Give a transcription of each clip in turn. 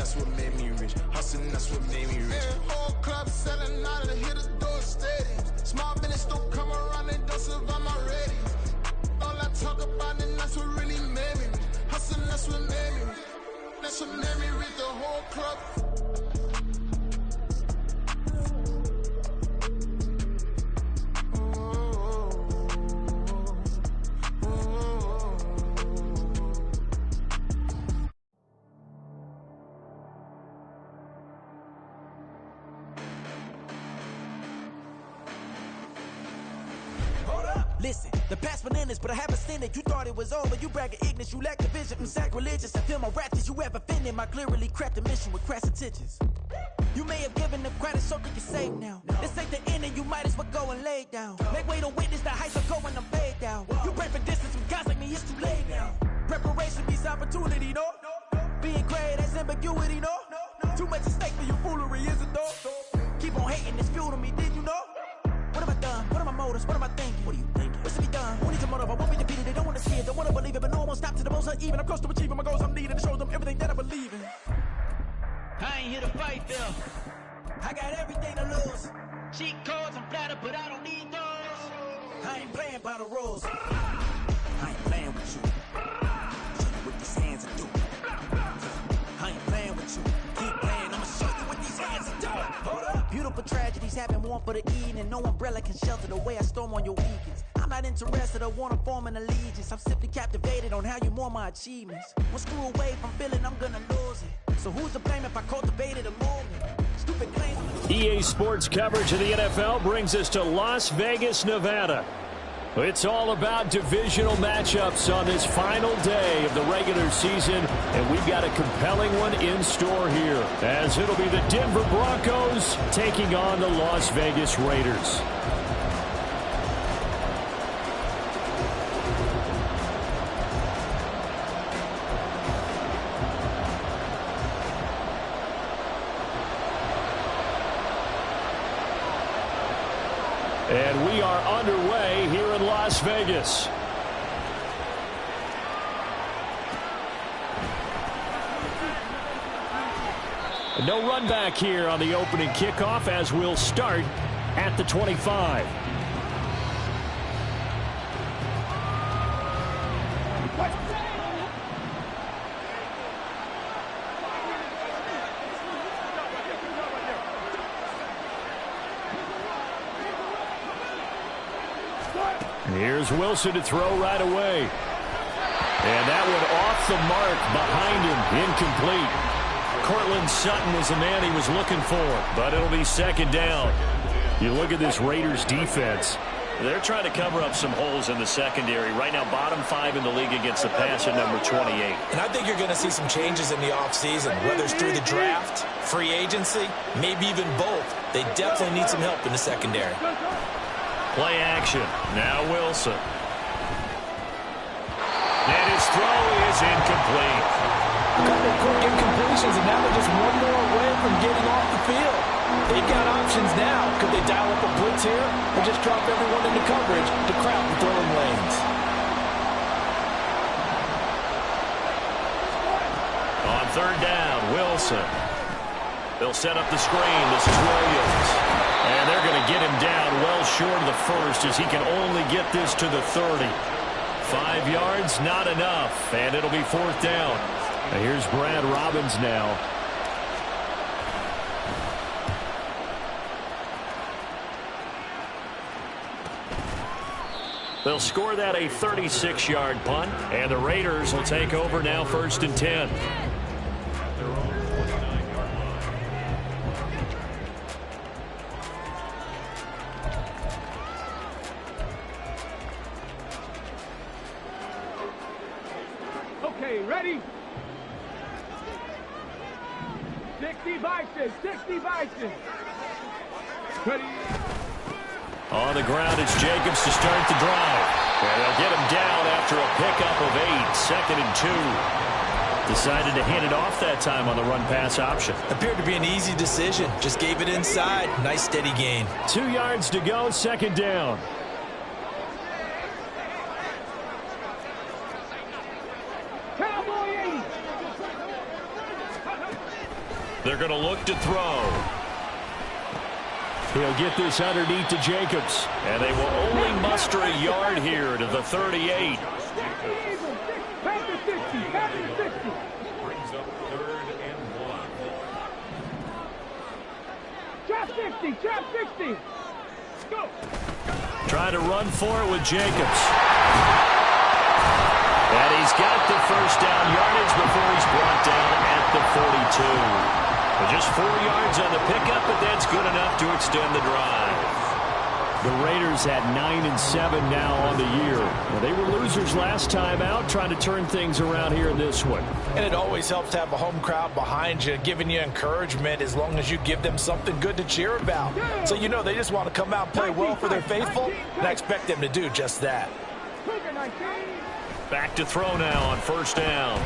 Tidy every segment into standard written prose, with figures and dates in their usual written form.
that's what made me rich. Hustling, that's what made me rich. Yeah, whole club selling out of the hit the door stadiums. Small business don't come around, they don't survive my ratings. All I talk about, and that's what really made me rich. Hustling, that's what made me rich. That's what made me rich, the whole club. Listen, the past bananas, but I haven't seen it. You thought it was over, you bragging ignorance, you lack the vision. I'm sacrilegious, I feel my wrath. Did you ever offended my clearly crafted mission with crass intentions? You may have given them credit so they can save now. This ain't the end and you might as well go and lay down. Make way to witness the heights of go when I'm paid down. You pray for distance with guys like me, it's too late now. Preparation beats opportunity, no? Being great, that's ambiguity, no? Too much at stake for your foolery, is it though? Keep on hating, it's fuel to me, did you know? What have I done? What are my motives? What am I thinking? What are you thinking? What's to be done? Who needs a motive? I won't be defeated. They don't want to see it. Don't want to believe it. But no one won't stop to the most uneven. I'm close to achieving my goals. I'm needing to show them everything that I believe in. I ain't here to fight them. I got everything to lose. Cheat codes, I'm flattered, but I don't need those. I ain't playing by the rules. I ain't playing with you. Show you what these hands are doing. I ain't playing with you. Keep playing. I'ma show you what these hands are doing. Hold up. Beautiful tragedies happen, one for the evening. No umbrella can shelter the way I storm on your weekends. I'm not interested, I wanna form an allegiance. I'm simply captivated on how you more my achievements. One screw away from feeling I'm gonna lose it. So who's to blame if I cultivated a movement? Stupid claims. EA Sports coverage of the NFL brings us to Las Vegas, Nevada. It's all about divisional matchups on this final day of the regular season, and we've got a compelling one in store here, as it'll be the Denver Broncos taking on the Las Vegas Raiders. And we are underway here in Las Vegas. No run back here on the opening kickoff as we'll start at the 25. Here's Wilson to throw right away. And that one off the mark behind him, incomplete. Cortland Sutton was the man he was looking for, but it'll be second down. You look at this Raiders defense. They're trying to cover up some holes in the secondary. Right now, bottom 5 in the league against the pass at number 28. And I think you're going to see some changes in the offseason, whether it's through the draft, free agency, maybe even both. They definitely need some help in the secondary. Play action. Now Wilson. And his throw is incomplete. A couple of quick incompletions, and now they're just one more away from getting off the field. They've got options now. Could they dial up a blitz here or just drop everyone into coverage to crowd the throwing lanes? On third down, Wilson. They'll set up the screen. This is Williams. And they're going to get him down well short of the first as he can only get this to the 30. 5 yards, not enough. And it'll be fourth down. And here's Brad Robbins now. They'll score that a 36-yard punt. And the Raiders will take over now, first and 10. Ready? 60 Vikings, 60 Vikings. Ready? On the ground, it's Jacobs to start the drive. And they'll get him down after a pickup of 8, second and 2. Decided to hand it off that time on the run-pass option. Appeared to be an easy decision. Just gave it inside. Nice steady gain. 2 yards to go, second down. They're going to look to throw. He'll get this underneath to Jacobs. And they will only muster a yard here to the 38. Brings up 3rd and 1. Trap 60, trap 60. Go. Trying to run for it with Jacobs. And he's got the first down yardage before he's brought down at the 42. Just 4 yards on the pickup, but that's good enough to extend the drive. The Raiders at 9-7 now on the year. Well, they were losers last time out, trying to turn things around here in this one. And it always helps to have a home crowd behind you, giving you encouragement as long as you give them something good to cheer about. So you know they just want to come out and play well for their faithful, and I expect them to do just that. Back to throw now on 1st down.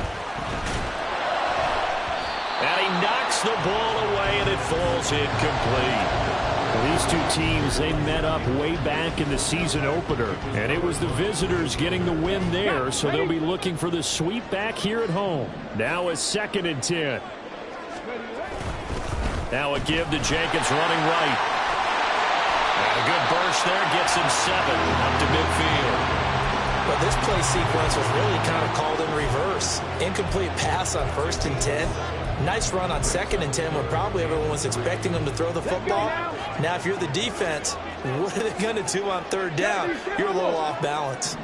And he knocks the ball away, and it falls incomplete. Well, these two teams, they met up way back in the season opener, and it was the visitors getting the win there, so they'll be looking for the sweep back here at home. Now a 2nd and 10. Now a give to Jacobs running right. And a good burst there gets him 7 up to midfield. But this play sequence was really kind of called in reverse. Incomplete pass on 1st and 10. Nice run on 2nd and 10 when probably everyone was expecting them to throw the football. Now, if you're the defense, what are they going to do on 3rd down? You're a little off balance.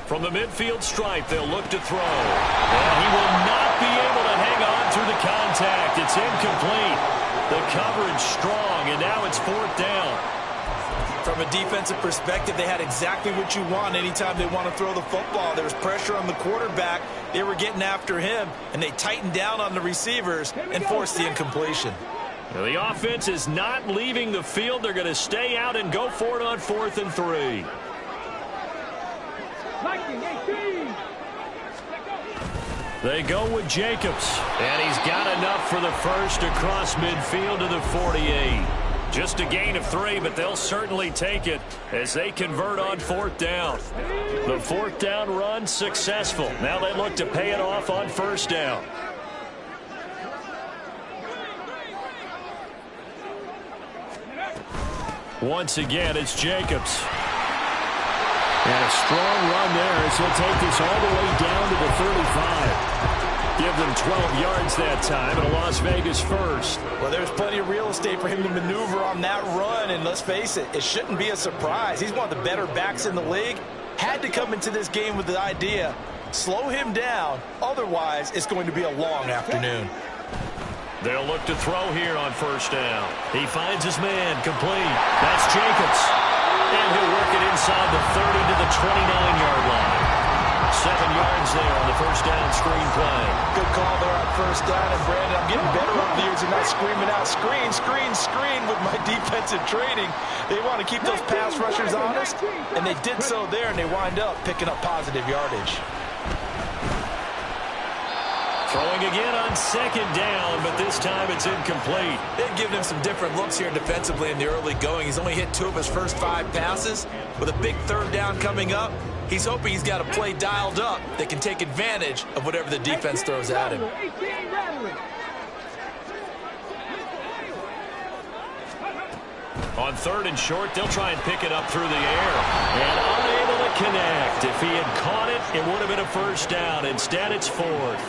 From the midfield stripe, they'll look to throw. And he will not be able to hang on through the contact. It's incomplete. The coverage strong, and now it's 4th down. From a defensive perspective, they had exactly what you want anytime they want to throw the football. There was pressure on the quarterback. They were getting after him, and they tightened down on the receivers and forced the incompletion. Now the offense is not leaving the field. They're going to stay out and go for it on 4th and 3. They go with Jacobs, and he's got enough for the first across midfield to the 48. Just a gain of 3, but they'll certainly take it as they convert on 4th down. The 4th down run successful. Now they look to pay it off on 1st down. Once again, it's Jacobs. And a strong run there as he'll take this all the way down to the 35. Give them 12 yards that time, and a Las Vegas first. Well, there's plenty of real estate for him to maneuver on that run, and let's face it, it shouldn't be a surprise. He's one of the better backs in the league. Had to come into this game with the idea, slow him down, otherwise it's going to be a long afternoon. They'll look to throw here on 1st down. He finds his man, complete. That's Jacobs. And he'll work it inside the 30 to the 29-yard line. 7 yards there on the 1st down screen play. Good call there on 1st down. And, Brandon, I'm getting better over the years and not screaming out screen, screen, screen with my defensive training. They want to keep those pass rushers honest, and they did so there, and they wind up picking up positive yardage. Throwing again on 2nd down, but this time it's incomplete. They've given him some different looks here defensively in the early going. He's only hit 2 of his first 5 passes. With a big 3rd down coming up, he's hoping he's got a play dialed up that can take advantage of whatever the defense throws at him. On 3rd and short, they'll try and pick it up through the air. And unable to connect. If he had caught it, it would have been a 1st down. Instead, it's 4th.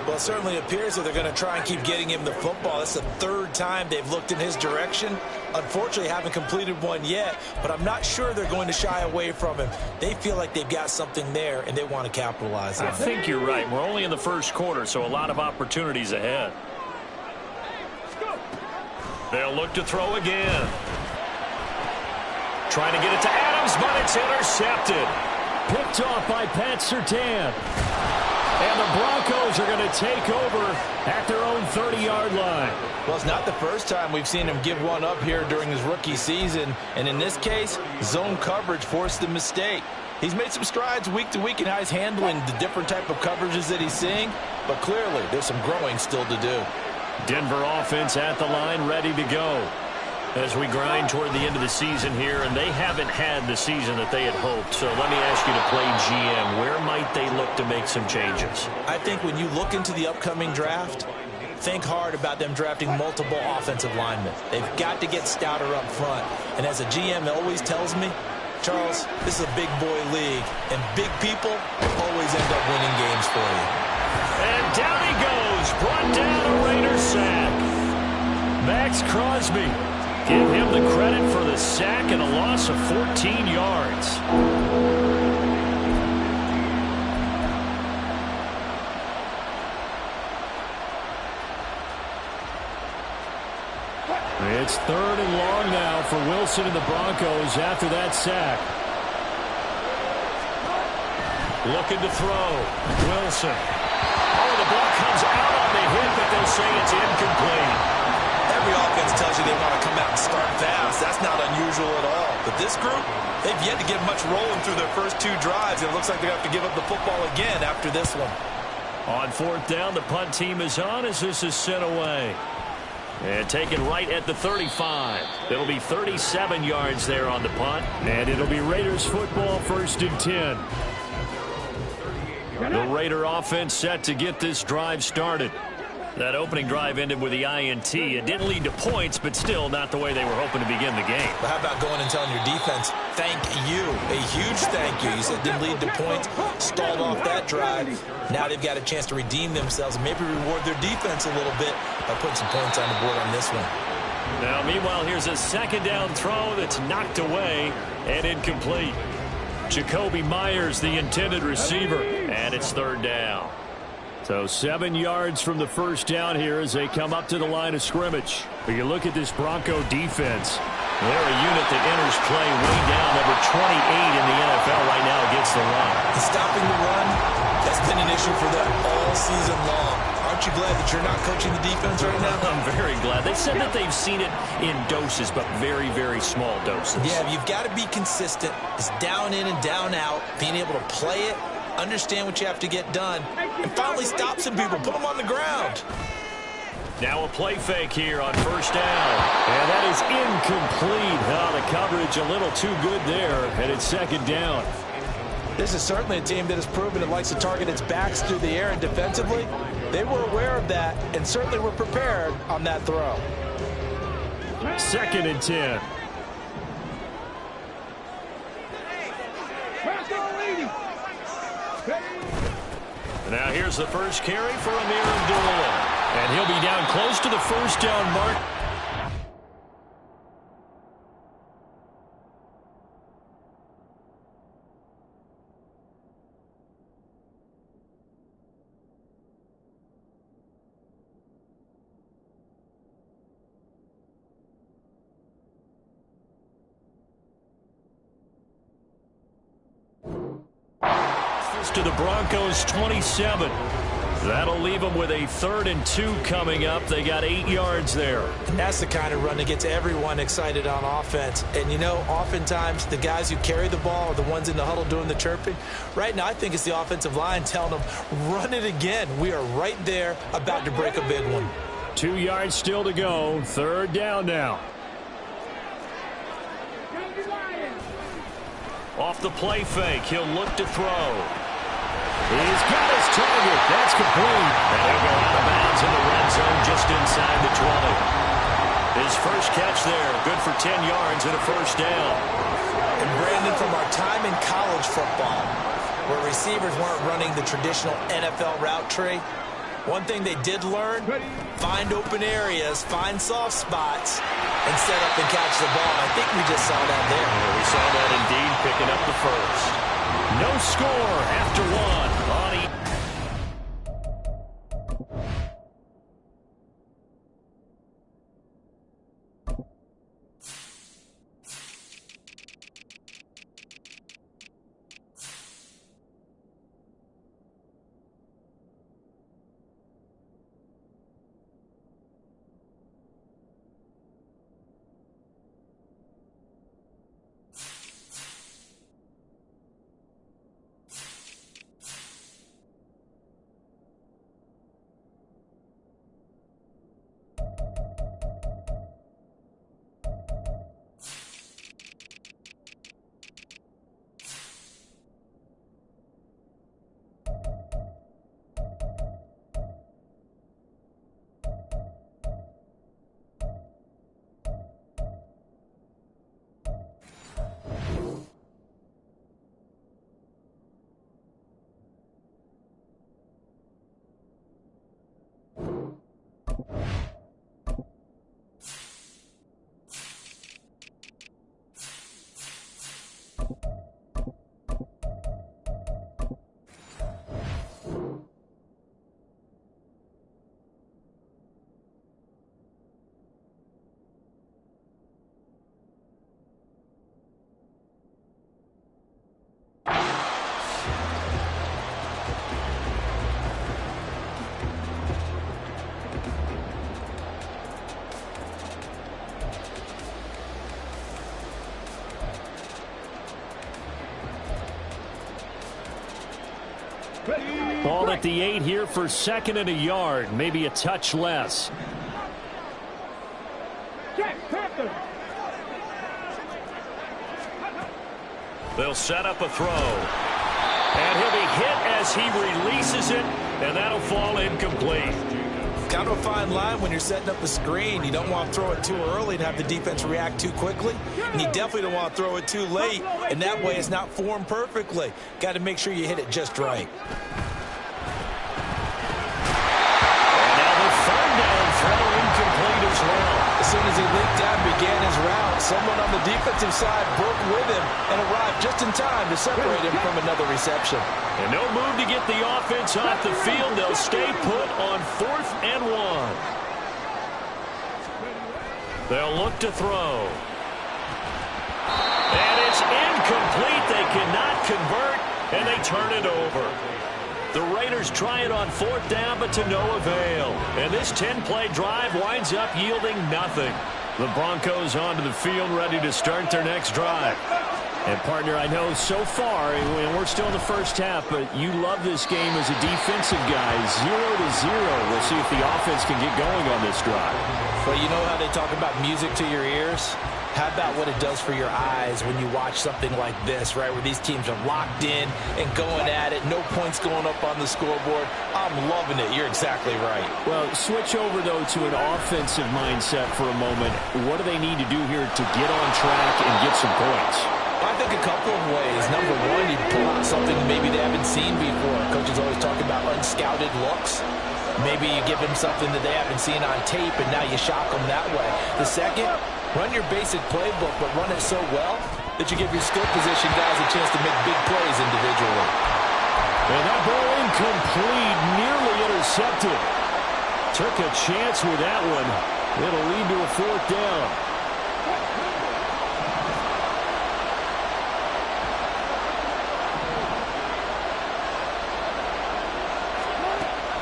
Well, it certainly appears that they're going to try and keep getting him the football. That's the 3rd time they've looked in his direction. Unfortunately, haven't completed one yet, but I'm not sure they're going to shy away from him. They feel like they've got something there, and they want to capitalize on it. I think you're right. We're only in the 1st quarter, so a lot of opportunities ahead. They'll look to throw again. Trying to get it to Adams, but it's intercepted. Picked off by Pat Surtain. And the Broncos are going to take over at their own 30-yard line. Well, it's not the first time we've seen him give one up here during his rookie season. And in this case, zone coverage forced the mistake. He's made some strides week to week in how he's handling the different type of coverages that he's seeing. But clearly, there's some growing still to do. Denver offense at the line, ready to go. As we grind toward the end of the season here, and they haven't had the season that they had hoped. So let me ask you to play GM. Where might they look to make some changes? I think when you look into the upcoming draft, think hard about them drafting multiple offensive linemen. They've got to get stouter up front. And as a GM always tells me, Charles, this is a big boy league, and big people always end up winning games for you. And down he goes, brought down a Raider sack. Max Crosby, give him the credit for the sack and a loss of 14 yards. It's 3rd and long now for Wilson and the Broncos after that sack. Looking to throw. Wilson. Oh, the ball comes out on the hit, but they'll say it's incomplete. Every offense tells you they want to come out and start fast. That's not unusual at all. But this group, they've yet to get much rolling through their first 2 drives. It looks like they have to give up the football again after this one. On 4th down, the punt team is on as this is sent away. And taken right at the 35. It'll be 37 yards there on the punt. And it'll be Raiders football, 1st and 10. The Raider offense set to get this drive started. That opening drive ended with the INT. It didn't lead to points, but still not the way they were hoping to begin the game. But how about going and telling your defense, thank you, a huge thank you. You said it didn't lead to points, stalled off that drive. Now they've got a chance to redeem themselves and maybe reward their defense a little bit by putting some points on the board on this one. Now, meanwhile, here's a 2nd down throw that's knocked away and incomplete. Jacoby Myers, the intended receiver, and it's 3rd down. So 7 yards from the 1st down here as they come up to the line of scrimmage. But you look at this Bronco defense. They're a unit that enters play way down, number 28 in the NFL right now against the run. And stopping the run has been an issue for them all season long. Aren't you glad that you're not coaching the defense right now? I'm very glad. They said that they've seen it in doses, but very, very small doses. Yeah, you've got to be consistent. It's down in and down out, being able to play it, understand what you have to get done, and finally stop some people, put them on the ground. Now a play fake here on 1st down. And that is incomplete. The coverage a little too good there, and it's 2nd down. This is certainly a team that has proven it likes to target its backs through the air, and defensively, they were aware of that and certainly were prepared on that throw. 2nd and 10. Now here's the first carry for Amir Abdullah. And he'll be down close to the 1st down mark. To the Broncos 27. That'll leave them with a 3rd and 2 coming up. They got 8 yards there. And that's the kind of run that gets everyone excited on offense. And, you know, oftentimes the guys who carry the ball are the ones in the huddle doing the chirping. Right now, I think it's the offensive line telling them, run it again. We are right there about to break a big one. 2 yards still to go. 3rd down now. Off the play fake, he'll look to throw. He's got his target. That's complete. And he'll go out of bounds in the red zone just inside the 20. His first catch there, good for 10 yards and a 1st down. And Brandon, from our time in college football, where receivers weren't running the traditional NFL route tree, one thing they did learn, find open areas, find soft spots, and set up and catch the ball. I think we just saw that there. Yeah, we saw that indeed, picking up the first. No score after 1 on each. Ball at the 8 here for 2nd and a yard, maybe a touch less. They'll set up a throw. And he'll be hit as he releases it, and that'll fall incomplete. Kind of a fine line when you're setting up a screen. You don't want to throw it too early and have the defense react too quickly. And you definitely don't want to throw it too late, and that way it's not formed perfectly. Got to make sure you hit it just right. And now the 3rd down throw incomplete as well. As soon as he leaped out and began his route, someone on the defensive side broke with him and arrived just in time to separate him from another reception. And no move to get the offense off the field. They'll stay put on 4th and 1. They'll look to throw. And it's incomplete. They cannot convert, and they turn it over. The Raiders try it on 4th down, but to no avail. And this 10-play drive winds up yielding nothing. The Broncos onto the field, ready to start their next drive. And, partner, I know so far, and we're still in the first half, but you love this game as a defensive guy. 0-0. We'll see if the offense can get going on this drive. Well, you know how they talk about music to your ears? How about what it does for your eyes when you watch something like this, right, where these teams are locked in and going at it, no points going up on the scoreboard? I'm loving it. You're exactly right. Well, switch over, though, to an offensive mindset for a moment. What do they need to do here to get on track and get some points? I think a couple of ways. Number one, you pull out something maybe they haven't seen before. Coaches always talk about unscouted looks. Maybe you give them something that they haven't seen on tape, and now you shock them that way. The second, run your basic playbook, but run it so well that you give your skill position guys a chance to make big plays individually. And that ball incomplete, nearly intercepted. Took a chance with that one. It'll lead to a 4th down.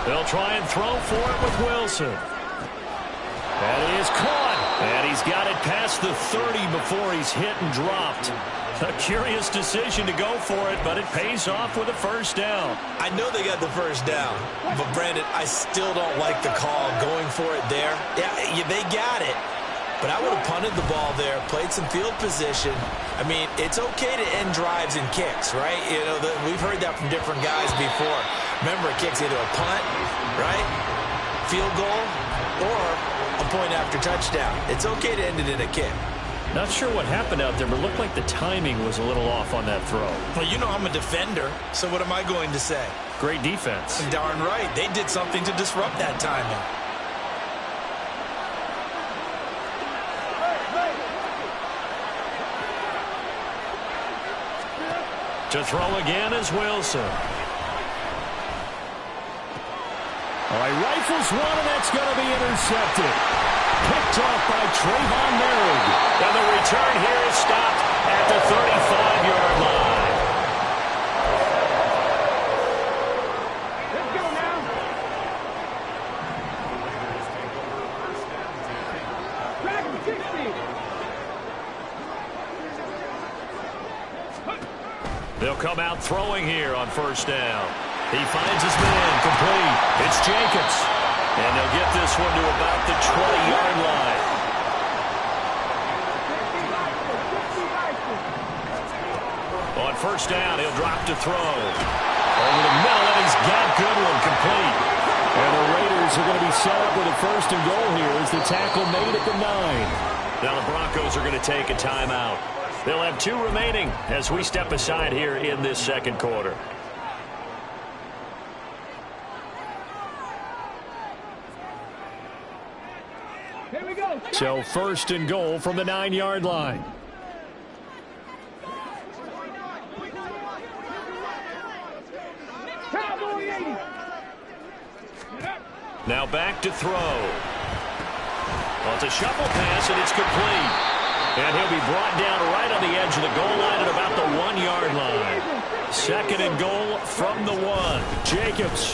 They'll try and throw for it with Wilson. That is caught. And he's got it past the 30 before he's hit and dropped. A curious decision to go for it, but it pays off with a 1st down. I know they got the 1st down, but, Brandon, I still don't like the call going for it there. Yeah, they got it. But I would have punted the ball there, played some field position. I mean, it's okay to end drives and kicks, right? You know, we've heard that from different guys before. Remember, a kick's either a punt, right, field goal, or a point after touchdown. It's okay to end it in a kick. Not sure what happened out there, but it looked like the timing was a little off on that throw. Well, you know I'm a defender, so what am I going to say? Great defense. Darn right. They did something to disrupt that timing. To throw again is Wilson. All right, rifles one, and that's going to be intercepted. Picked off by Trayvon Merrick. And the return here is stopped at the 35-yard line. Let's go now. Track 60. They'll come out throwing here on 1st down. He finds his man, complete. It's Jacobs. And they'll get this one to about the 20-yard line. On 1st down, he'll drop to throw. Over the middle, and he's got Goodwin, complete. And the Raiders are going to be set up with a 1st and goal here as the tackle made at the 9. Now the Broncos are going to take a timeout. They'll have 2 remaining as we step aside here in this 2nd quarter. Here we go. So 1st and goal from the 9-yard line. Cowboy 80. Now back to throw. Well, it's a shuffle pass, and it's complete. And he'll be brought down right on the edge of the goal line at about the 1-yard line. 2nd and goal from the 1. Jacobs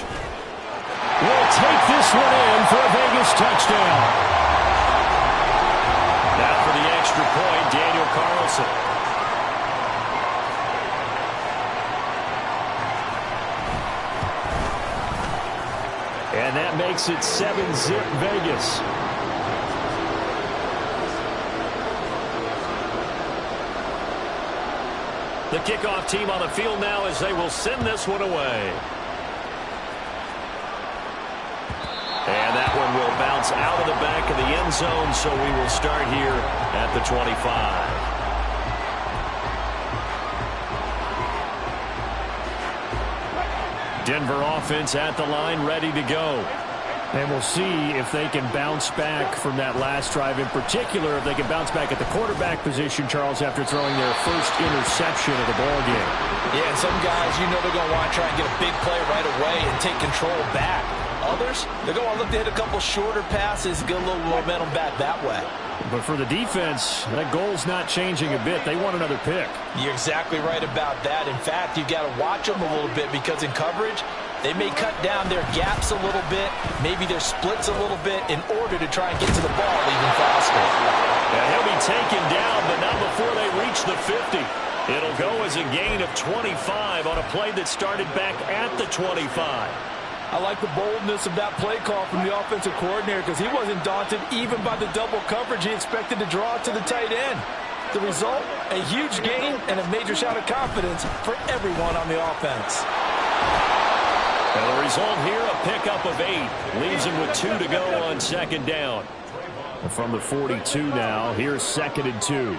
will take this one in for a Vegas touchdown. Now for the extra point, Daniel Carlson. makes it 7-zip Vegas. The kickoff team on the field now as they will send this one away. And that one will bounce out of the back of the end zone, so we will start here at the 25. Denver offense at the line, ready to go. And we'll see if they can bounce back from that last drive. In particular, if they can bounce back at the quarterback position, Charles, after throwing their first interception of the ballgame. Yeah, and some guys, you know they're going to want to try and get a big play right away and take control back. Others, they're going to look to hit a couple shorter passes, get a little momentum back that way. But for the defense, that goal's not changing a bit. They want another pick. You're exactly right about that. In fact, you've got to watch them a little bit because in coverage, they may cut down their gaps a little bit, maybe their splits a little bit in order to try and get to the ball even faster. Yeah, he'll be taken down, but not before they reach the 50. It'll go as a gain of 25 on a play that started back at the 25. I like the boldness of that play call from the offensive coordinator because he wasn't daunted even by the double coverage he expected to draw to the tight end. The result, a huge gain and a major shot of confidence for everyone on the offense. And the result here, a pickup of 8. Leaves him with 2 to go on second down. And from the 42 now, here's 2nd and 2.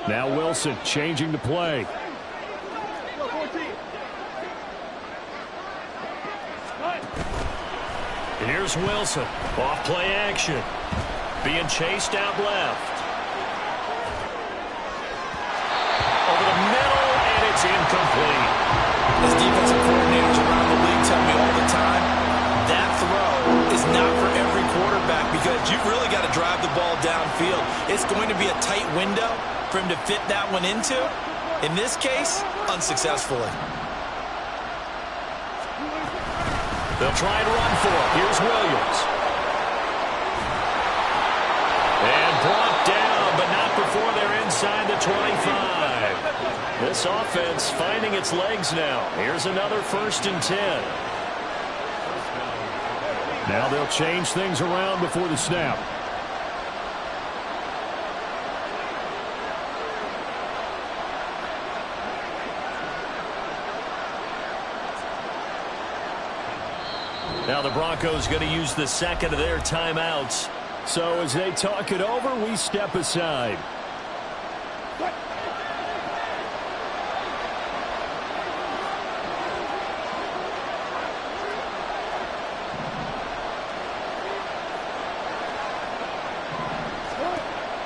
Now Wilson changing the play. Here's Wilson. Off play action. Being chased out left. Over the middle, and it's incomplete. As defensive coordinators around the league tell me all the time, that throw is not for every quarterback because you've really got to drive the ball downfield. It's going to be a tight window for him to fit that one into. In this case, unsuccessfully. They'll try and run for it. Here's Williams. And brought down, but not before they're inside the 25. This offense finding its legs now. Here's another 1st and 10. Now they'll change things around before the snap. Now the Broncos going to use the 2nd of their timeouts. So as they talk it over, we step aside.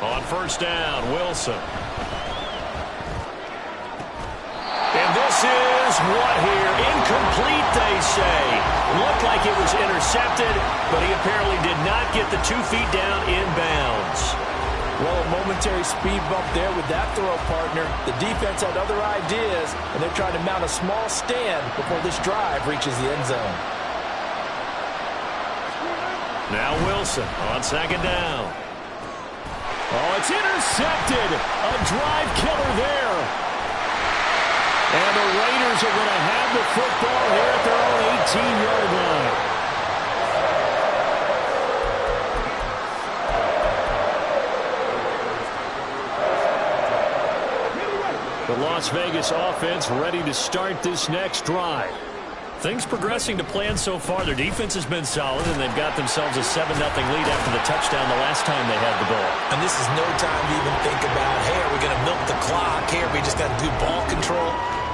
On 1st down, Wilson. And this is what here? Incomplete, they say. Looked like it was intercepted, but he apparently did not get the 2 feet down inbounds. Well, a momentary speed bump there with that throw, partner. The defense had other ideas, and they're trying to mount a small stand before this drive reaches the end zone. Now Wilson on 2nd down. Oh, it's intercepted. A drive killer there. And the Raiders are going to have the football here at their own 18-yard line. The Las Vegas offense ready to start this next drive. Things progressing to plan so far. Their defense has been solid, and they've got themselves a 7-0 lead after the touchdown the last time they had the ball. And this is no time to even think about, hey, are we going to milk the clock? Hey, are we just got to do ball control?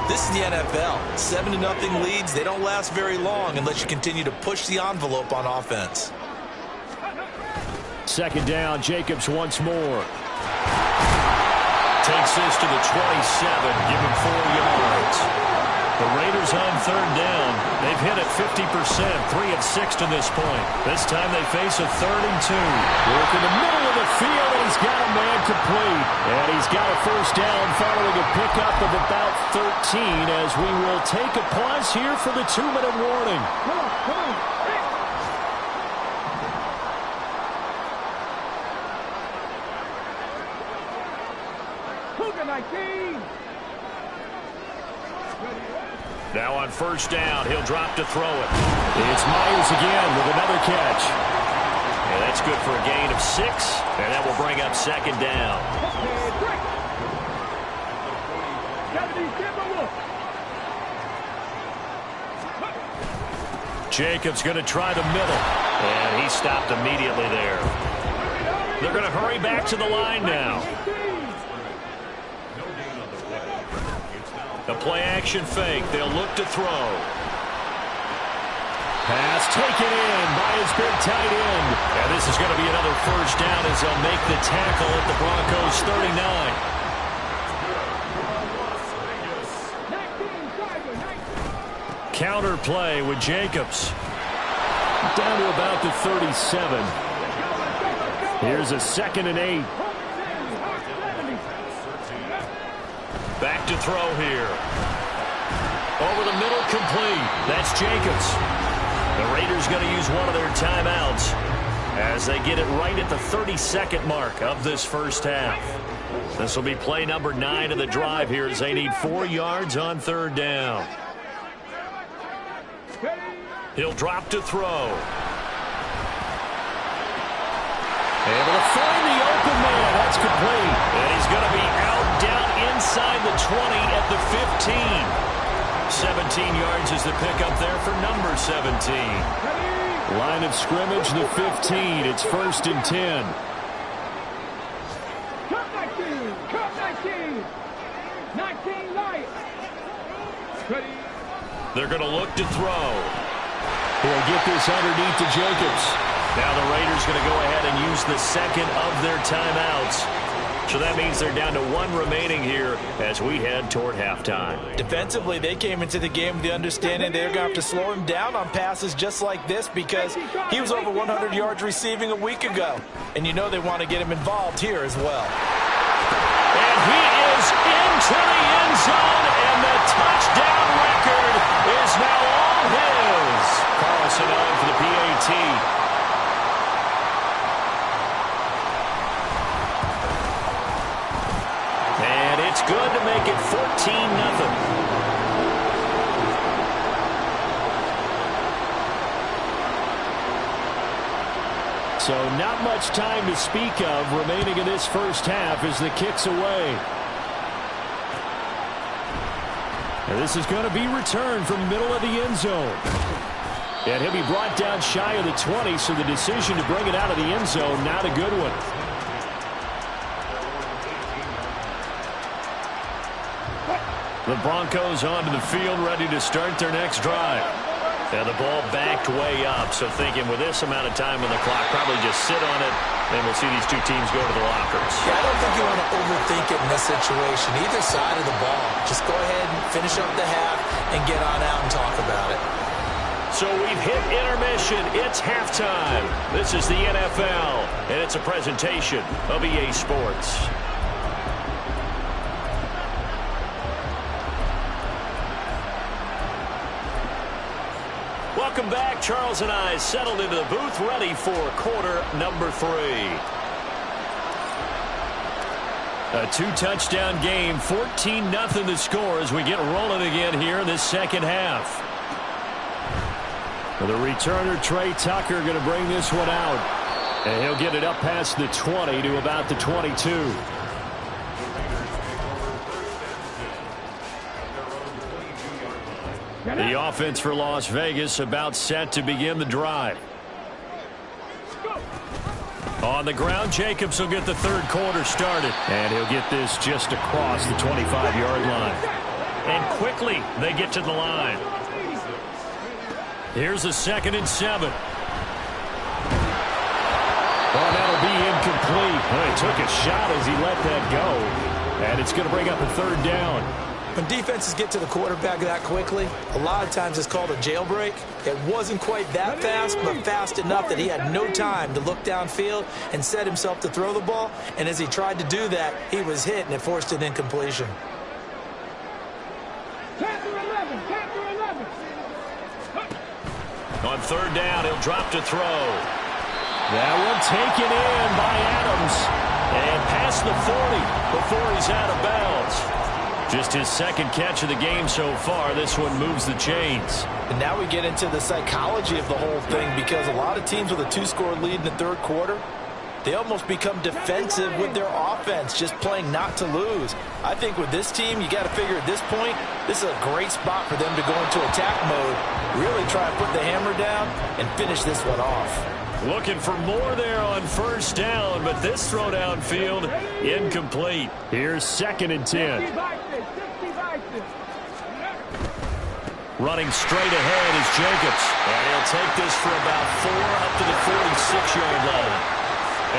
This is the NFL. 7-0 leads, they don't last very long unless you continue to push the envelope on offense. 2nd down, Jacobs once more. Takes this to the 27, give him 4 yards. The Raiders on 3rd down. They've hit it 50%, 3 of 6 to this point. This time they face a 3rd and 2. Work in the middle of the field, and he's got a man complete. And he's got a 1st down following a pickup of about 13 as we will take a pause here for the 2-minute warning. Come on, come on. Cougar 19. Now on first down, he'll drop to throw it. It's Myers again with another catch. And that's good for a gain of 6, and that will bring up second down. Jacobs going to try the middle, and he stopped immediately there. They're going to hurry back to the line now. The play-action fake. They'll look to throw. Pass taken in by his big tight end. And this is going to be another first down as they'll make the tackle at the Broncos' 39. Counter play with Jacobs. Down to about the 37. Here's a 2nd and 8. Back to throw here. Over the middle, complete. That's Jacobs. The Raiders going to use one of their timeouts as they get it right at the 32nd mark of this first half. This will be play number 9 of the drive here as they need 4 yards on third down. He'll drop to throw. Able to find the open man. That's complete. And he's going to be out down inside the 20 at the 15. 17 yards is the pickup there for number 17. Line of scrimmage, the 15. It's 1st and 10. Cut 19. 19 light. They're going to look to throw. He'll get this underneath to Jacobs. Now the Raiders going to go ahead and use the 2nd of their timeouts. So that means they're down to 1 remaining here as we head toward halftime. Defensively, they came into the game with the understanding they're going to have to slow him down on passes just like this because he was over 100 yards receiving a week ago. And you know they want to get him involved here as well. And he is into the end zone, and the touchdown record is now all his. Carlson on for the PAT. It's good to make it 14-0. So not much time to speak of remaining in this first half as the kick's away. And this is going to be returned from the middle of the end zone. And he'll be brought down shy of the 20, so the decision to bring it out of the end zone, not a good one. The Broncos onto the field, ready to start their next drive. And the ball backed way up, so thinking with this amount of time on the clock, probably just sit on it, and we'll see these two teams go to the lockers. Yeah, I don't think you want to overthink it in this situation, either side of the ball. Just go ahead and finish up the half and get on out and talk about it. So we've hit intermission. It's halftime. This is the NFL, and it's a presentation of EA Sports. Welcome back. Charles and I settled into the booth, ready for quarter number 3. A 2-touchdown game, 14-0 the score as we get rolling again here in this second half. The returner, Trey Tucker, going to bring this one out. And he'll get it up past the 20 to about the 22. The offense for Las Vegas about set to begin the drive. On the ground, Jacobs will get the third quarter started. And he'll get this just across the 25-yard line. And quickly, they get to the line. Here's a 2nd and 7. Well, that'll be incomplete. Well, he took a shot as he let that go. And it's going to bring up a 3rd down. When defenses get to the quarterback that quickly, a lot of times it's called a jailbreak. It wasn't quite that fast, but fast enough that he had no time to look downfield and set himself to throw the ball. And as he tried to do that, he was hit, and it forced an incompletion. On 3rd down, he'll drop to throw. That one taken in by Adams. And past the 40 before he's out of bounds. Just his second catch of the game so far. This one moves the chains. And now we get into the psychology of the whole thing, because a lot of teams with a 2-score lead in the third quarter, they almost become defensive with their offense, just playing not to lose. I think with this team, you got to figure at this point, this is a great spot for them to go into attack mode, really try and put the hammer down and finish this one off. Looking for more there on first down, but this throw downfield incomplete. Here's 2nd and 10. Running straight ahead is Jacobs. And he'll take this for about 4 up to the 46-yard line.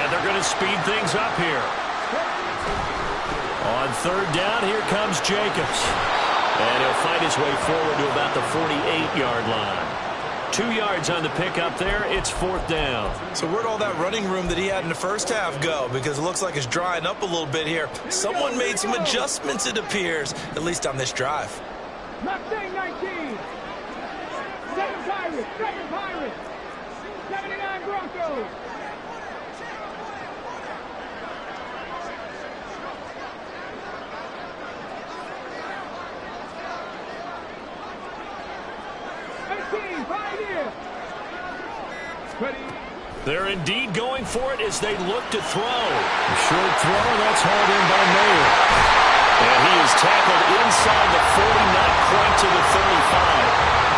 And they're going to speed things up here. On 3rd down, here comes Jacobs. And he'll fight his way forward to about the 48-yard line. 2 yards on the pickup there. It's 4th down. So where'd all that running room that he had in the first half go? Because it looks like it's drying up a little bit here. Someone made some adjustments, it appears, at least on this drive. Mustang 19. 7 Pirates. 7 Pirates. 79 Broncos. They're indeed going for it as they look to throw. A short throw, that's hauled in by Mayer. And he is tackled inside the 40, not quite to the 35.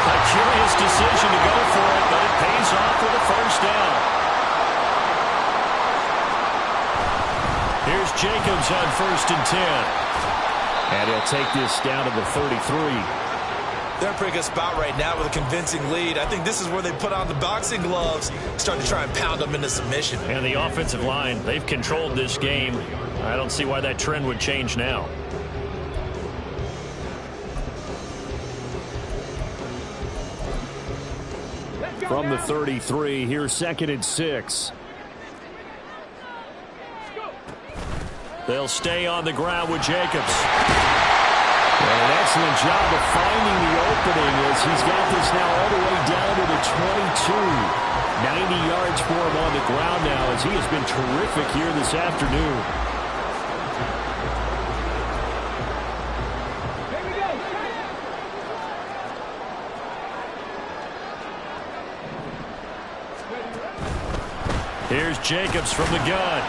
A curious decision to go for it, but it pays off for the first down. Here's Jacobs on 1st and 10. And he'll take this down to the 33. They're in a pretty good spot right now with a convincing lead. I think this is where they put on the boxing gloves, start to try and pound them into submission. And the offensive line, they've controlled this game. I don't see why that trend would change now. From the 33, here's 2nd and 6. They'll stay on the ground with Jacobs. And an excellent job of finding the opening as he's got this now all the way down to the 22. 90 yards for him on the ground now as he has been terrific here this afternoon. Here's Jacobs from the gun.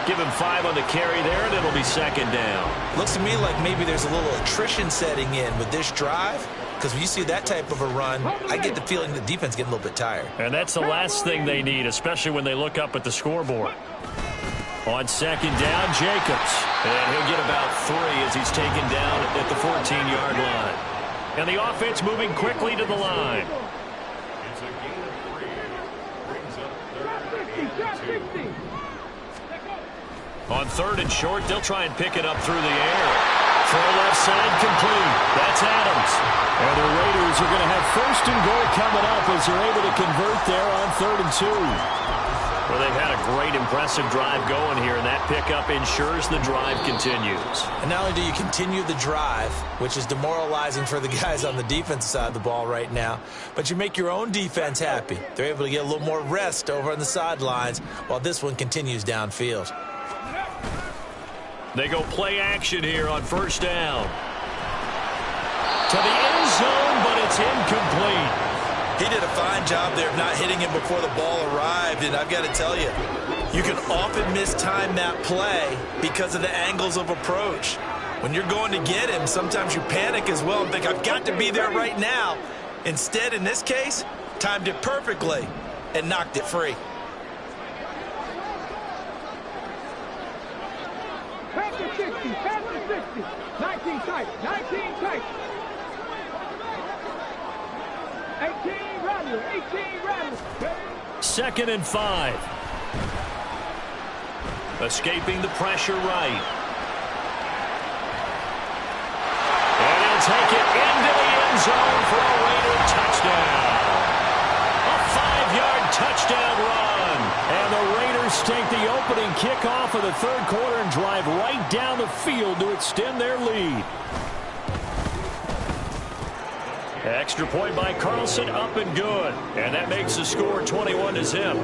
Give him 5 on the carry there, and it'll be 2nd down. Looks to me like maybe there's a little attrition setting in with this drive, because when you see that type of a run, I get the feeling the defense getting a little bit tired. And that's the last thing they need, especially when they look up at the scoreboard. On 2nd down, Jacobs. And he'll get about 3 as he's taken down at the 14-yard line. And the offense moving quickly to the line. On 3rd and short, they'll try and pick it up through the air. Throw left side complete. That's Adams. And the Raiders are going to have 1st and goal coming up as they're able to convert there on 3rd and 2. Well, they've had a great, impressive drive going here, and that pickup ensures the drive continues. And not only do you continue the drive, which is demoralizing for the guys on the defensive side of the ball right now, but you make your own defense happy. They're able to get a little more rest over on the sidelines while this one continues downfield. They go play action here on 1st down. To the end zone, but it's incomplete. He did a fine job there of not hitting him before the ball arrived, and I've got to tell you, you can often mistime that play because of the angles of approach. When you're going to get him, sometimes you panic as well and think, I've got to be there right now. Instead, in this case, timed it perfectly and knocked it free. Pass to 60, pass to 60. 19 tight, 19 tight. 18 rattle, 18 rattle. 2nd and 5. Escaping the pressure right. And he'll take it into the end zone for a Raider touchdown. A 5-yard touchdown run. And the Raiders take the opening kickoff of the 3rd quarter and drive right down the field to extend their lead. Extra point by Carlson, up and good. And that makes the score 21-0.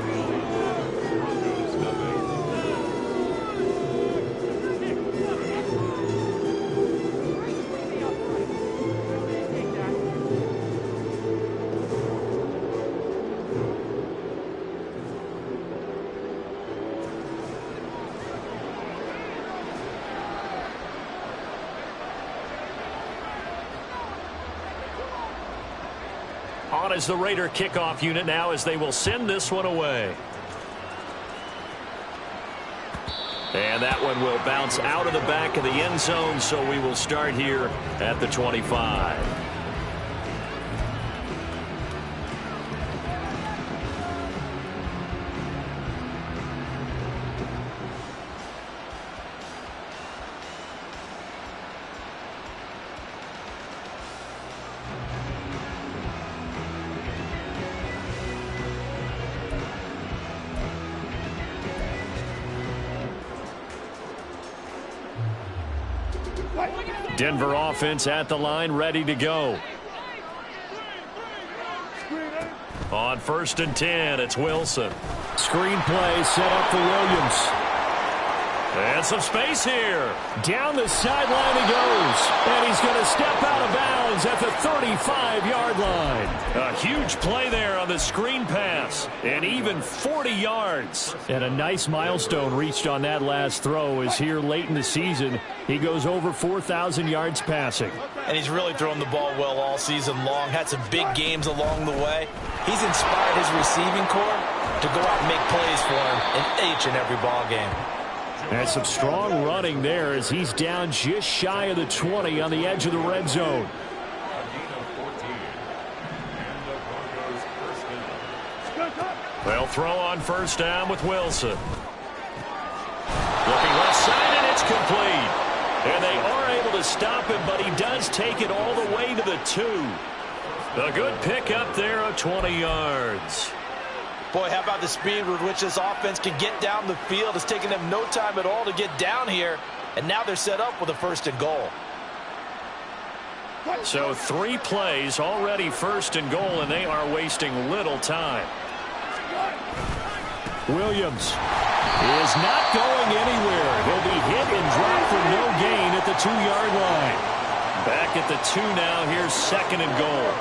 On as the Raider kickoff unit now as they will send this one away. And that one will bounce out of the back of the end zone, so we will start here at the 25. Denver offense at the line, ready to go. On 1st and 10, it's Wilson. Screen play set up for Williams. And some space here. Down the sideline he goes. And he's going to step out of bounds at the 35-yard line. A huge play there on the screen pass. And even 40 yards. And a nice milestone reached on that last throw is here late in the season. He goes over 4,000 yards passing. And he's really thrown the ball well all season long. Had some big games along the way. He's inspired his receiving corps to go out and make plays for him in each and every ball game. And some strong running there as he's down just shy of the 20 on the edge of the red zone. They'll throw on 1st down with Wilson. Looking left side, and it's complete. And they are able to stop him, but he does take it all the way to the 2. A good pickup there of 20 yards. Boy, how about the speed with which this offense can get down the field? It's taken them no time at all to get down here, and now they're set up with a 1st and goal. So 3 plays, already 1st and goal, and they are wasting little time. Williams is not going anywhere. He'll be hit and dropped for no gain at the 2-yard line. Back at the 2 now. Here's 2nd and goal.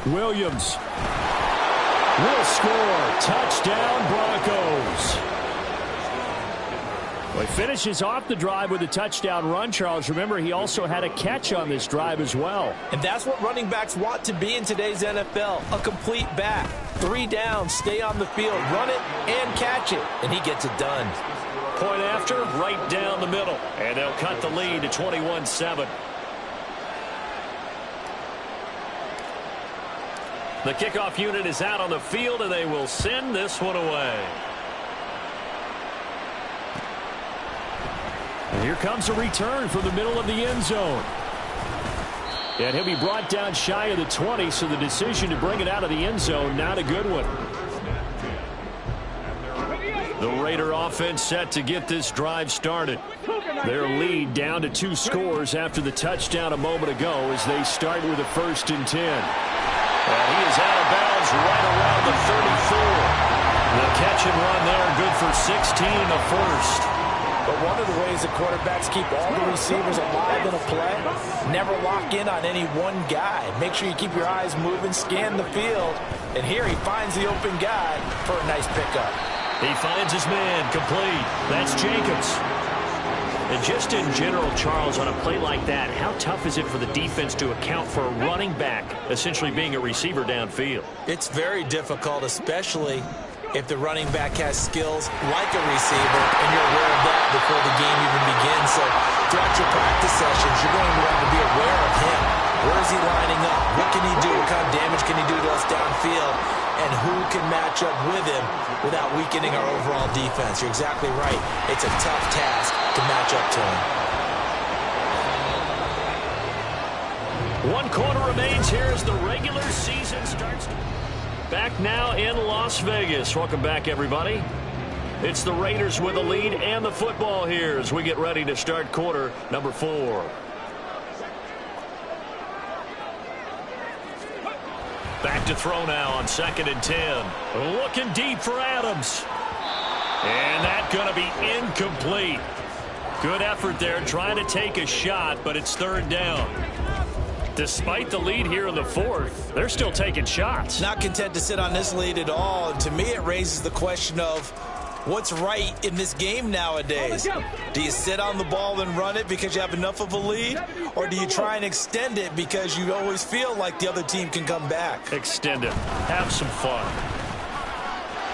Williams will score. Touchdown, Broncos. Well, he finishes off the drive with a touchdown run, Charles. Remember, he also had a catch on this drive as well. And that's what running backs want to be in today's NFL, a complete back. 3 downs, stay on the field, run it, and catch it. And he gets it done. Point after, right down the middle. And they'll cut the lead to 21-7. The kickoff unit is out on the field, and they will send this one away. And here comes a return from the middle of the end zone. And he'll be brought down shy of the 20, so the decision to bring it out of the end zone, not a good one. The Raider offense set to get this drive started. Their lead down to 2 scores after the touchdown a moment ago as they start with a 1st and 10. And he is out of bounds right around the 34. The catch and run there, good for 16 and a 1st. But one of the ways that quarterbacks keep all the receivers alive in a play, never lock in on any one guy. Make sure you keep your eyes moving, scan the field. And here he finds the open guy for a nice pickup. He finds his man, complete. That's Jacobs. And just in general, Charles, on a play like that, how tough is it for the defense to account for a running back essentially being a receiver downfield? It's very difficult, especially if the running back has skills like a receiver, and you're aware of that before the game even begins. So throughout your practice sessions, you're going to want to be aware of him. Where is he lining up? What can he do? What kind of damage can he do to us downfield? And who can match up with him without weakening our overall defense? You're exactly right. It's a tough task to match up to him. 1 quarter remains here as the regular season starts. Back now in Las Vegas. Welcome back, everybody. It's the Raiders with the lead and the football here as we get ready to start quarter number 4. Back to throw now on 2nd and 10. Looking deep for Adams. And that's going to be incomplete. Good effort there trying to take a shot, but it's 3rd down. Despite the lead here in the fourth, they're still taking shots. Not content to sit on this lead at all. And to me, it raises the question of what's right in this game nowadays. Do you sit on the ball and run it because you have enough of a lead? Or do you try and extend it because you always feel like the other team can come back? Extend it. Have some fun.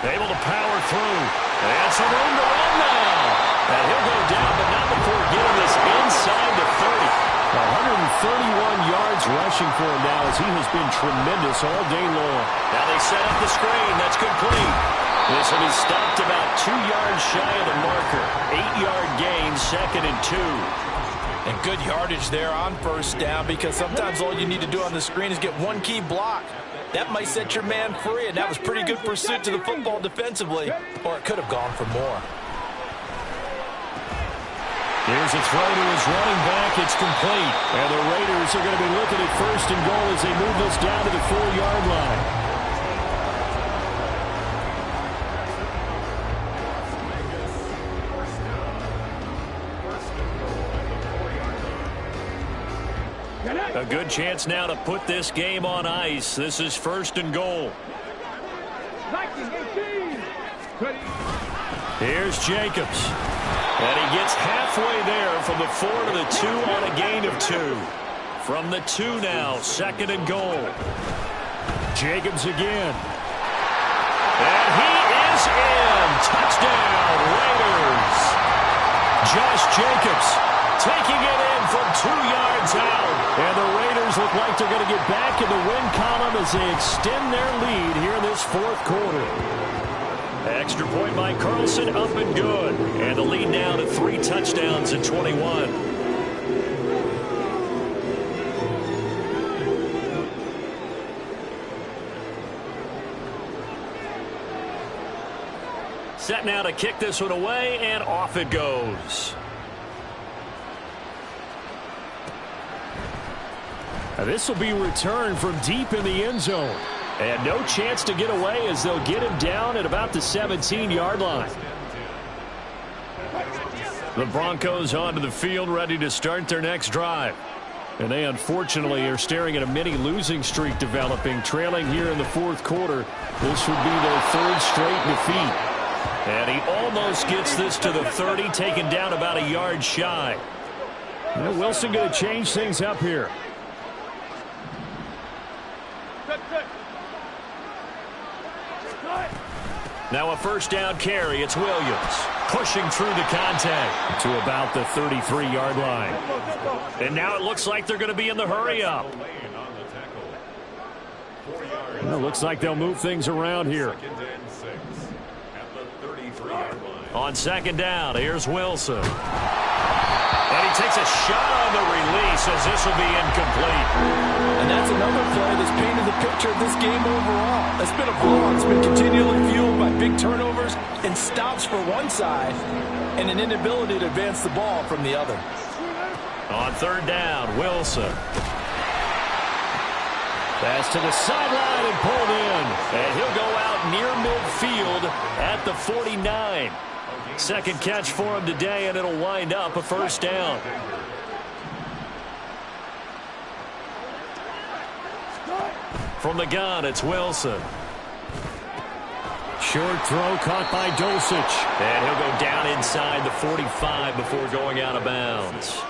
Able to power through. And some room to run now. And he'll go down, but not before getting this inside the 30. 131 yards rushing for him now as he has been tremendous all day long. Now they set up the screen. That's complete. This will be stopped about 2 yards shy of the marker. 8-yard gain, 2nd and 2. And good yardage there on first down because sometimes all you need to do on the screen is get one key block. That might set your man free, and that was pretty good pursuit to the football defensively, or it could have gone for more. Here's a throw to his running back. It's complete. And the Raiders are going to be looking at 1st and goal as they move this down to the 4-yard line. A good chance now to put this game on ice. This is 1st and goal. Here's Jacobs. And he gets halfway there from the 4 to the 2 on a gain of 2. From the 2 now, 2nd and goal. Jacobs again. And he is in. Touchdown, Raiders. Josh Jacobs taking it in from 2 yards out. And the Raiders look like they're going to get back in the win column as they extend their lead here in this 4th quarter. Extra point by Carlson, up and good. And the lead now to 3 touchdowns and 21. Set now to kick this one away, and off it goes. Now this will be returned from deep in the end zone. And no chance to get away as they'll get him down at about the 17-yard line. The Broncos onto the field ready to start their next drive. And they unfortunately are staring at a mini losing streak developing, trailing here in the 4th quarter. This would be their 3rd straight defeat. And he almost gets this to the 30, taken down about a yard shy. Now Wilson going to change things up here. Now a 1st down carry. It's Williams pushing through the contact to about the 33-yard line. And now it looks like they're going to be in the hurry-up. Well, it looks like they'll move things around here. On 2nd down, here's Wilson. And he takes a shot on the release as this will be incomplete. And that's another play that's painted the picture of this game overall. It's been a blowout. It's been continually fueled by big turnovers and stops for one side and an inability to advance the ball from the other. On 3rd down, Wilson. Pass to the sideline and pulled in. And he'll go out near midfield at the 49. 2nd catch for him today, and it'll wind up a 1st down. From the gun, it's Wilson. Short throw caught by Dulcich. And he'll go down inside the 45 before going out of bounds.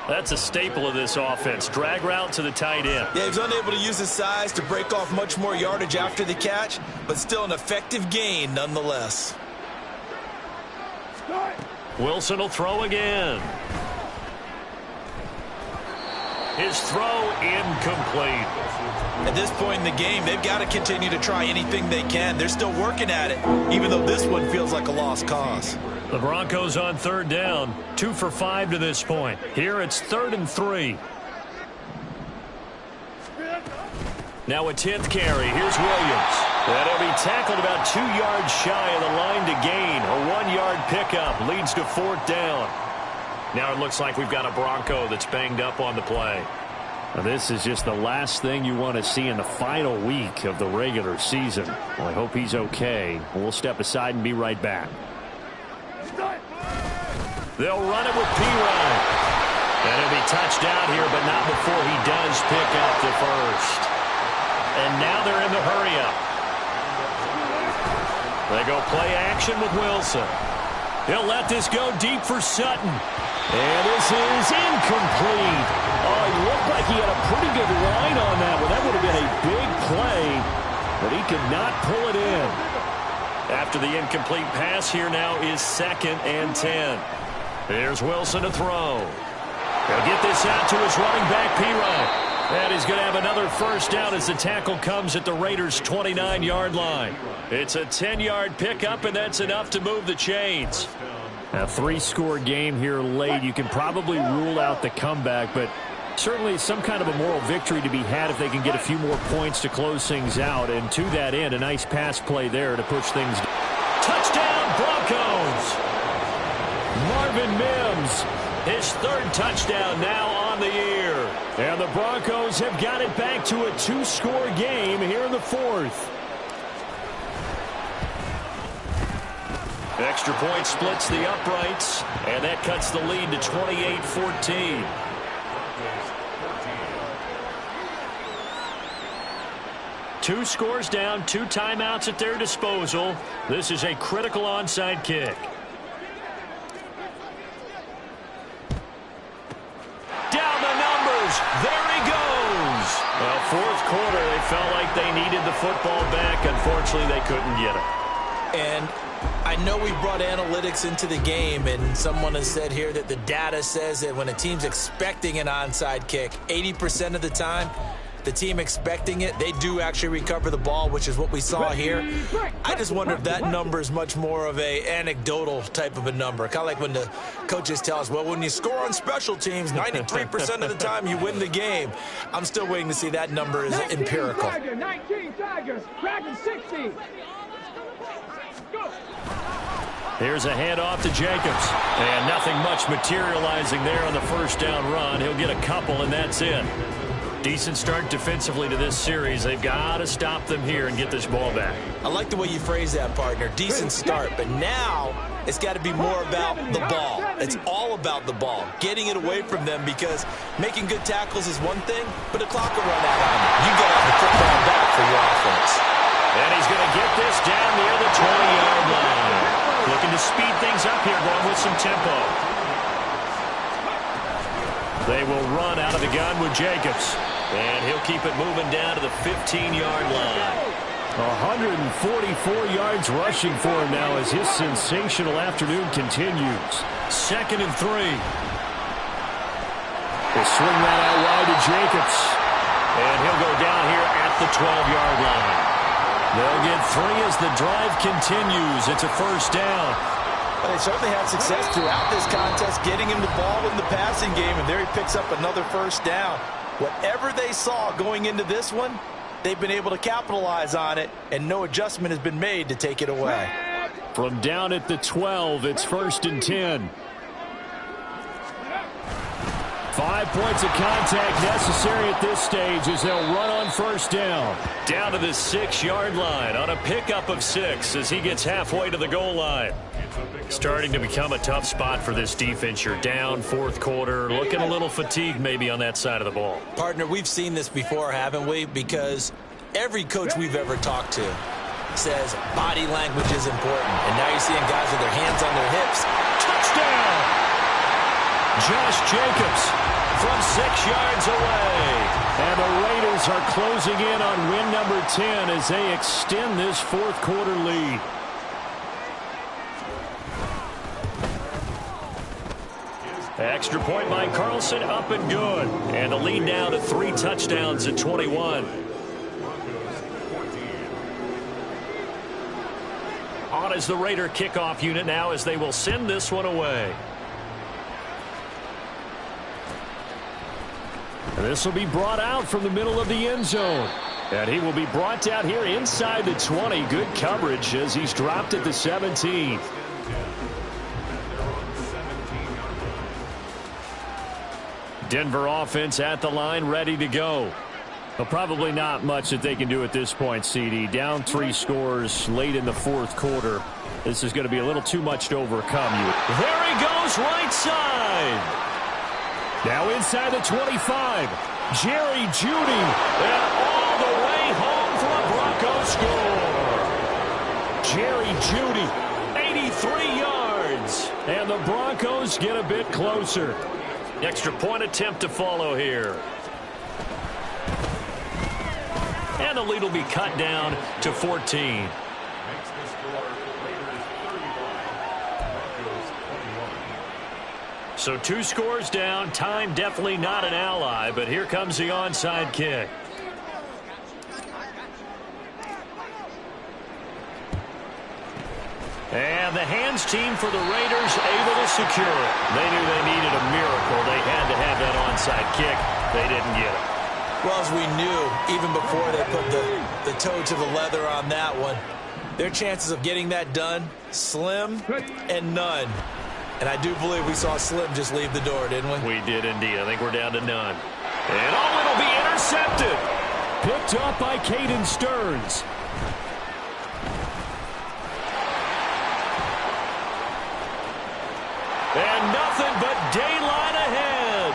That's a staple of this offense. Drag route to the tight end. Yeah, he was unable to use his size to break off much more yardage after the catch, but still an effective gain nonetheless. Wilson will throw again. His throw incomplete. At this point in the game, they've got to continue to try anything they can. They're still working at it, even though this one feels like a lost cause. The Broncos on 3rd down, 2 for 5 to this point. Here it's 3rd and 3. Now a 10th carry. Here's Williams. That'll be tackled about 2 yards shy of the line to gain. A 1-yard pickup leads to 4th down. Now it looks like we've got a Bronco that's banged up on the play. Now this is just the last thing you want to see in the final week of the regular season. Well, I hope he's okay. We'll step aside and be right back. They'll run it with P-Ryan. And he'll be touched down here, but not before he does pick up the first. And now they're in the hurry-up. They go play action with Wilson. He'll let this go deep for Sutton. And this is incomplete. Oh, he looked like he had a pretty good line on that one. That would have been a big play, but he could not pull it in. After the incomplete pass, here now is 2nd and 10. Here's Wilson to throw. He'll get this out to his running back, P-Ryan. And he's going to have another first down as the tackle comes at the Raiders' 29-yard line. It's a 10-yard pickup, and that's enough to move the chains. A 3-score game here late. You can probably rule out the comeback, but certainly some kind of a moral victory to be had if they can get a few more points to close things out. And to that end, a nice pass play there to push things. Touchdown, Broncos! Marvin Mims, his 3rd touchdown now on the year. And the Broncos have got it back to a 2-score game here in the 4th. Extra point splits the uprights, and that cuts the lead to 28-14. Two scores down, 2 timeouts at their disposal. This is a critical onside kick. Down the numbers. There he goes. Well, 4th quarter, they felt like they needed the football back. Unfortunately, they couldn't get it. And I know we brought analytics into the game, and someone has said here that the data says that when a team's expecting an onside kick, 80% of the time, the team expecting it, they do actually recover the ball, which is what we saw here. I just wonder if that number is much more of a anecdotal type of a number. Kind of like when the coaches tell us, well, when you score on special teams, 93% of the time you win the game. I'm still waiting to see that number is empirical. 19 Tigers, Dragon 60. Here's a handoff to Jacobs. And nothing much materializing there on the first down run. He'll get a couple, and that's it. Decent start defensively to this series. They've got to stop them here and get this ball back. I like the way you phrase that, partner. Decent start, but now it's got to be more about the ball. It's all about the ball, getting it away from them, because making good tackles is one thing, but the clock will run out on you. You got to have the football back for your offense. And he's going to get this down near the 20-yard line. Looking to speed things up here, going with some tempo. They will run out of the gun with Jacobs. And he'll keep it moving down to the 15-yard line. 144 yards rushing for him now as his sensational afternoon continues. 2nd and 3. They swing that out wide to Jacobs. And he'll go down here at the 12-yard line. They'll get 3 as the drive continues. It's a first down. But they certainly had success throughout this contest, getting him the ball in the passing game, and there he picks up another first down. Whatever they saw going into this one, they've been able to capitalize on it, and no adjustment has been made to take it away. From down at the 12, it's 1st and 10. 5 points of contact necessary at this stage as they'll run on first down. Down to the 6-yard line on a pickup of 6 as he gets halfway to the goal line. Starting to become a tough spot for this defense. You're down 4th quarter, looking a little fatigued maybe on that side of the ball. Partner, we've seen this before, haven't we? Because every coach we've ever talked to says body language is important. And now you're seeing guys with their hands on their hips. Touchdown! Josh Jacobs from 6 yards away. And the Raiders are closing in on win number 10 as they extend this 4th quarter lead. Extra point by Carlson, up and good. And the lead now to 3 touchdowns at 21. On is the Raider kickoff unit now as they will send this one away. And this will be brought out from the middle of the end zone. And he will be brought down here inside the 20. Good coverage as he's dropped at the 17. Denver offense at the line, ready to go. Well, probably not much that they can do at this point, CD. Down 3 scores late in the 4th quarter. This is going to be a little too much to overcome. There he goes, right side. Now inside the 25. Jerry Jeudy. And all the way home for a Broncos score. Jerry Jeudy, 83 yards. And the Broncos get a bit closer. Extra point attempt to follow here. And the lead will be cut down to 14. So 2 scores down. Time definitely not an ally, but here comes the onside kick. And the hands team for the Raiders able to secure it. They knew they needed a miracle. They had to have that onside kick. They didn't get it. Well, as we knew, even before they put the toe to the leather on that one, their chances of getting that done, slim and none. And I do believe we saw Slim just leave the door, didn't we? We did indeed. I think we're down to none. And it'll be intercepted. Picked up by Caden Stearns. And nothing but daylight ahead.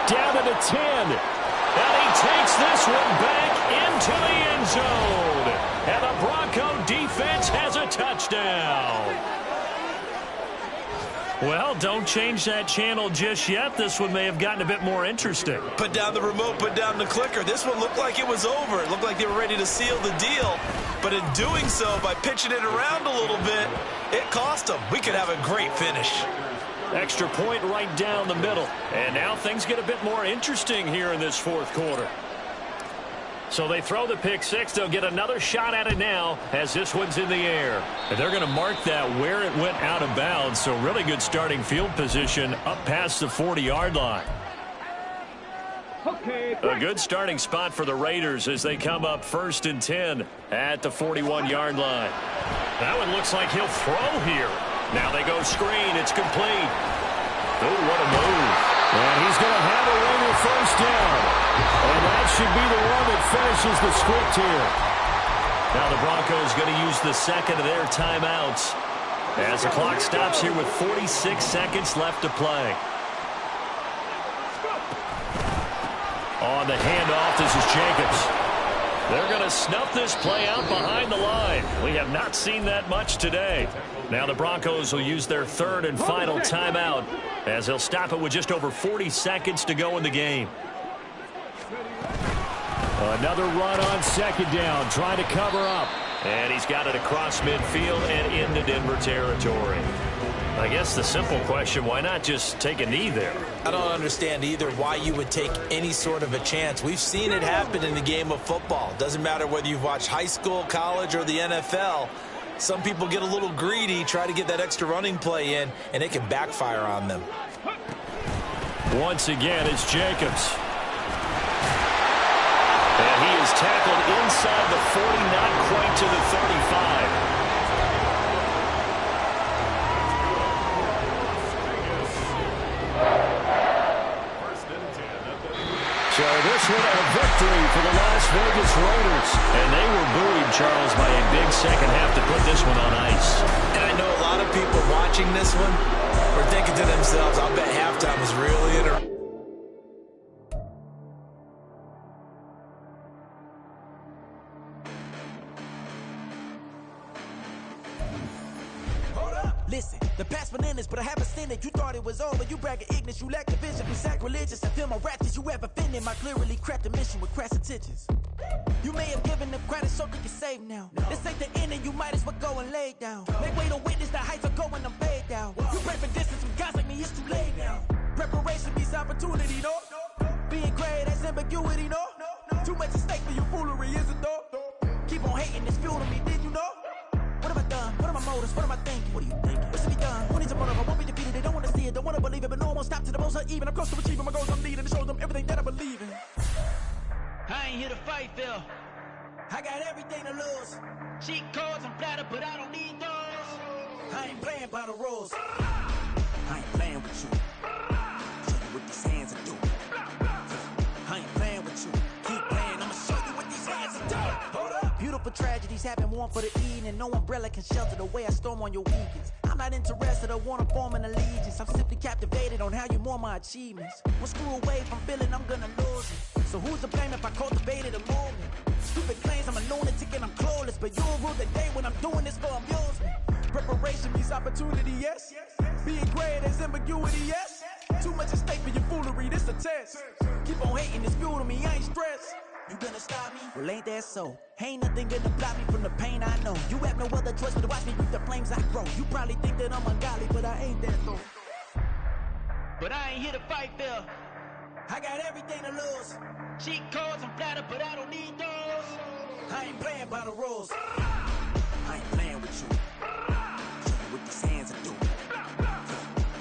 Down to the 10. And he takes this one back into the end zone. And the Bronco defense has a touchdown. Well, don't change that channel just yet. This one may have gotten a bit more interesting. Put down the remote, put down the clicker. This one looked like it was over. It looked like they were ready to seal the deal. But in doing so, by pitching it around a little bit, it cost them. We could have a great finish. Extra point right down the middle. And now things get a bit more interesting here in this fourth quarter. So they throw the pick six. They'll get another shot at it now as this one's in the air. And they're going to mark that where it went out of bounds. So really good starting field position up past the 40-yard line. A good starting spot for the Raiders as they come up 1st and 10 at the 41-yard line. That one looks like he'll throw here. Now they go screen. It's complete. Oh, what a move. And he's going to have a way with first down. And that should be the one that finishes the script here. Now the Broncos going to use the second of their timeouts as the clock stops here with 46 seconds left to play. On the handoff, this is Jacobs. They're going to snuff this play out behind the line. We have not seen that much today. Now the Broncos will use their third and final timeout as they'll stop it with just over 40 seconds to go in the game. Another run on second down, trying to cover up. And he's got it across midfield and into Denver territory. I guess the simple question, why not just take a knee there? I don't understand either why you would take any sort of a chance. We've seen it happen in the game of football. Doesn't matter whether you've watched high school, college, or the NFL. Some people get a little greedy, try to get that extra running play in, and it can backfire on them. Once again, it's Jacobs. And he is tackled inside the 40, not quite to the 35. So this one a victory for the Las Vegas Raiders. And they were buoyed, Charles, by a big second half to put this one on ice. And I know a lot of people watching this one were thinking to themselves, I'll bet halftime was really interesting. Listen, the past bananas, but I haven't seen it. You thought it was over. You bragging ignorance. You lack the vision. You sacrilegious. I feel my raptors. You ever offended my clearly crafted mission with crass intentions. You may have given them credit so you can save now. This ain't the end and you might as well go and lay down. Make way to witness the heights are going, I'm paid down. You pray for distance with guys like me, it's too late now. Preparation beats opportunity, no? Being great, that's ambiguity, no? Too much at stake for your foolery, is it though? Keep on hating, it's fuel to me, did you know? What have I done? What are my motives? What am I thinking? What are you thinking? What's to be done? Who needs a motive? I won't be defeated. They don't want to see it, don't want to believe it, but no one won't stop to the most uneven. I'm close to achieving my goals. I'm leading to show them everything that I believe in. I ain't here to fight, Phil. I got everything to lose. Cheat codes, I'm flattered, but I don't need those. I ain't playing by the rules. I ain't playing with you. Show you what these hands are doing. I ain't playing with you. Keep playing, I'ma show you what these hands are doing. Hold up. Beautiful tragedies happen, one for the eating, and no umbrella can shelter the way I storm on your weekends. I'm not interested or wanna form an allegiance. I'm simply captivated on how you more my achievements. One screw away from feeling I'm gonna lose it. So who's to blame if I cultivated a movement? Stupid claims I'm a lunatic and I'm clueless, but you'll rule the day when I'm doing this for amusement. Preparation means opportunity, yes. Being great as ambiguity, yes. Too much at stake for your foolery, this a test. Keep on hating, it's fuel to me, I ain't stressed. You gonna stop me? Well, ain't that so? Ain't nothing gonna block me from the pain I know. You have no other choice but to watch me reap the flames I grow. You probably think that I'm ungodly, but I ain't that though. But I ain't here to fight fair. I got everything to lose. Cheat codes, I'm flattered, but I don't need those. I ain't playing by the rules. I ain't playing with you. Show you what these hands are doing.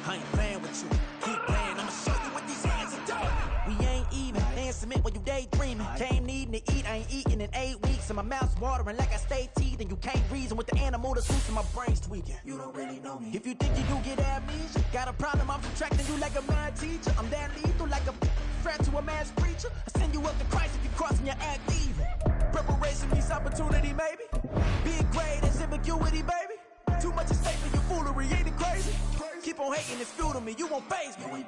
I ain't playing with you. Keep playing, I'ma show you what these hands are doing. We ain't even. They ain't submit when you daydreaming. Came needing to eat, I ain't eating in 8 weeks. And my mouth's watering like I stay teething. You can't reason with the animal that's loose and my brain's tweaking. You don't really know me. If you think you do get amnesia, got a problem, I'm subtracting you like a mad teacher. I'm that lethal like a threat to a mass preacher. I send you up to Christ if you crossing your act evil. Preparation means opportunity, maybe. Being great is ambiguity, baby. Too much at stake for your foolery, ain't it crazy? Keep on hating, it's fuel to me, you won't faze me.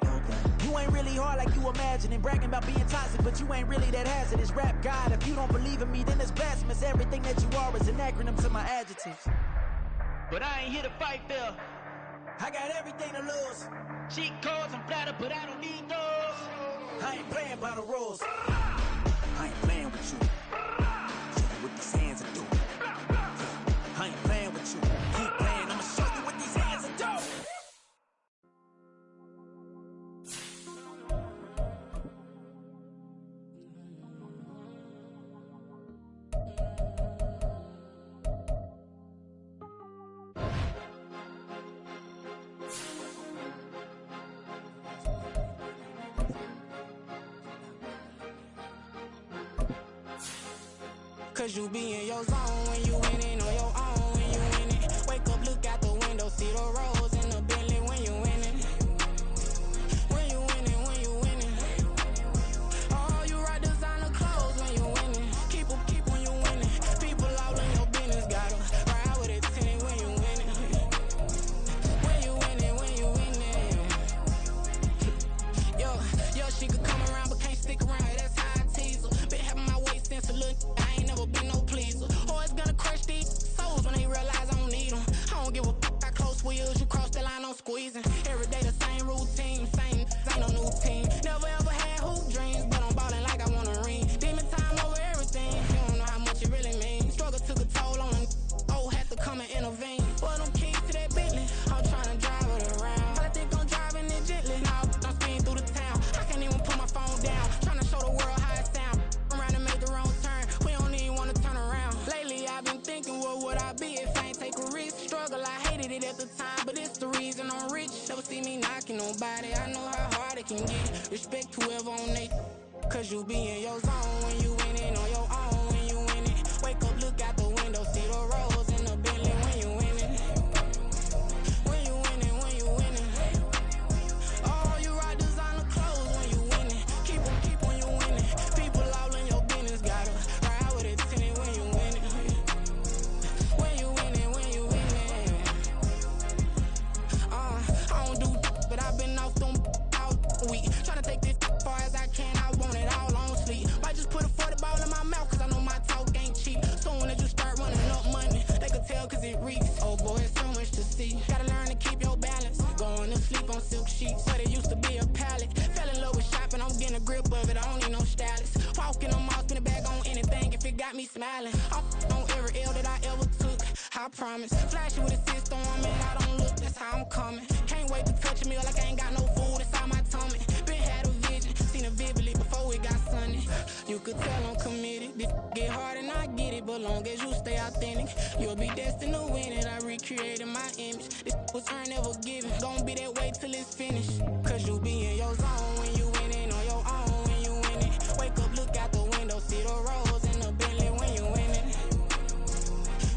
You ain't really hard like you imagining. Bragging about being toxic, but you ain't really that hazardous. Rap God, if you don't believe in me, then it's blasphemous. Everything that you are is an acronym to my adjectives. But I ain't here to fight fair. I got everything to lose. Cheat codes, I'm flattered, but I don't need those. I ain't playing by the rules. I ain't playing with you. Show you what these hands are doing. I ain't playing with you. Keep playing, I'ma show you what these hands are doing. Cause you be in your zone when you winning on your own when you winning. Wake up, look out the window, see the rose in the Bentley when you winning. When you winning, when you winning. Oh, you ride designer clothes when you winning. Keep when you winning. People all in your business, gotta ride with it tinted when you winning. When you winning, when you winning. Yo, she could come around but can't stick around. That's how I tease her. Been having my waist since a little. I ain't never been no pleaser. Always gonna crush these souls when they realize I don't need them. I don't give a f*** how close wheels. You cross the line, I'm squeezing. Every day the same routine, same, ain't no new team. Never ever had hoop dreams, but I'm ballin' like I want a ring. Demon time over everything. You don't know how much it really means. Struggle took a toll on them. Oh, had to come and intervene. Well, them keys to that Bentley, I'm tryna drive it around. I think I'm driving it gently. Now I'm speeding through the town. I can't even put my phone down. Tryna show the world how it sound. Around and make the wrong turn. We don't even wanna turn around. Lately I've been thinking, what would I be if I ain't take a risk? Struggle, I hated it at the time, but it's the reason I'm rich. Never see me knocking nobody. I know how hard it can get. Respect whoever on they. Cause you be in your zone when you winning on your own when you winning. Wake up, look out the window, see the rose in the Bentley when you winning. When you winning, when you winning. Oh, you ride designer clothes when you winning. Keep when you winning. People all in your business, gotta ride with it tinted when you winning. When you winning, when you winning. I don't do, but I've been off them all week. Tryna take this far as I can, I want it all on sleep. Might just put a 40 ball in my mouth, cause I know my talk ain't cheap. Soon as you start running up money, they can tell cause it reeks. Oh boy, it's so much to see. Gotta learn to keep your balance. Going to sleep on silk sheets, but it used to be a pallet. Fell in love with shopping, I'm getting a grip of it, I don't need no stylist. Walking on mall, spin it back on anything if it got me smiling. I'm on every L that I ever took, I promise. Flashing with a system on me, I don't look, that's how I'm coming. Can't wait to touch a meal like I ain't got no food inside my tummy. Been had a vision, seen it vividly before it got sunny. You could tell I'm committed. This get hard and I get it, but long as you stay authentic, you'll be destined to win it. I recreated my image. This was earned, never given. Gonna be that way till it's finished. Cause you be in your zone when you winning on your own when you winning. Wake up, look out the window, see the rose in the Bentley when you winning.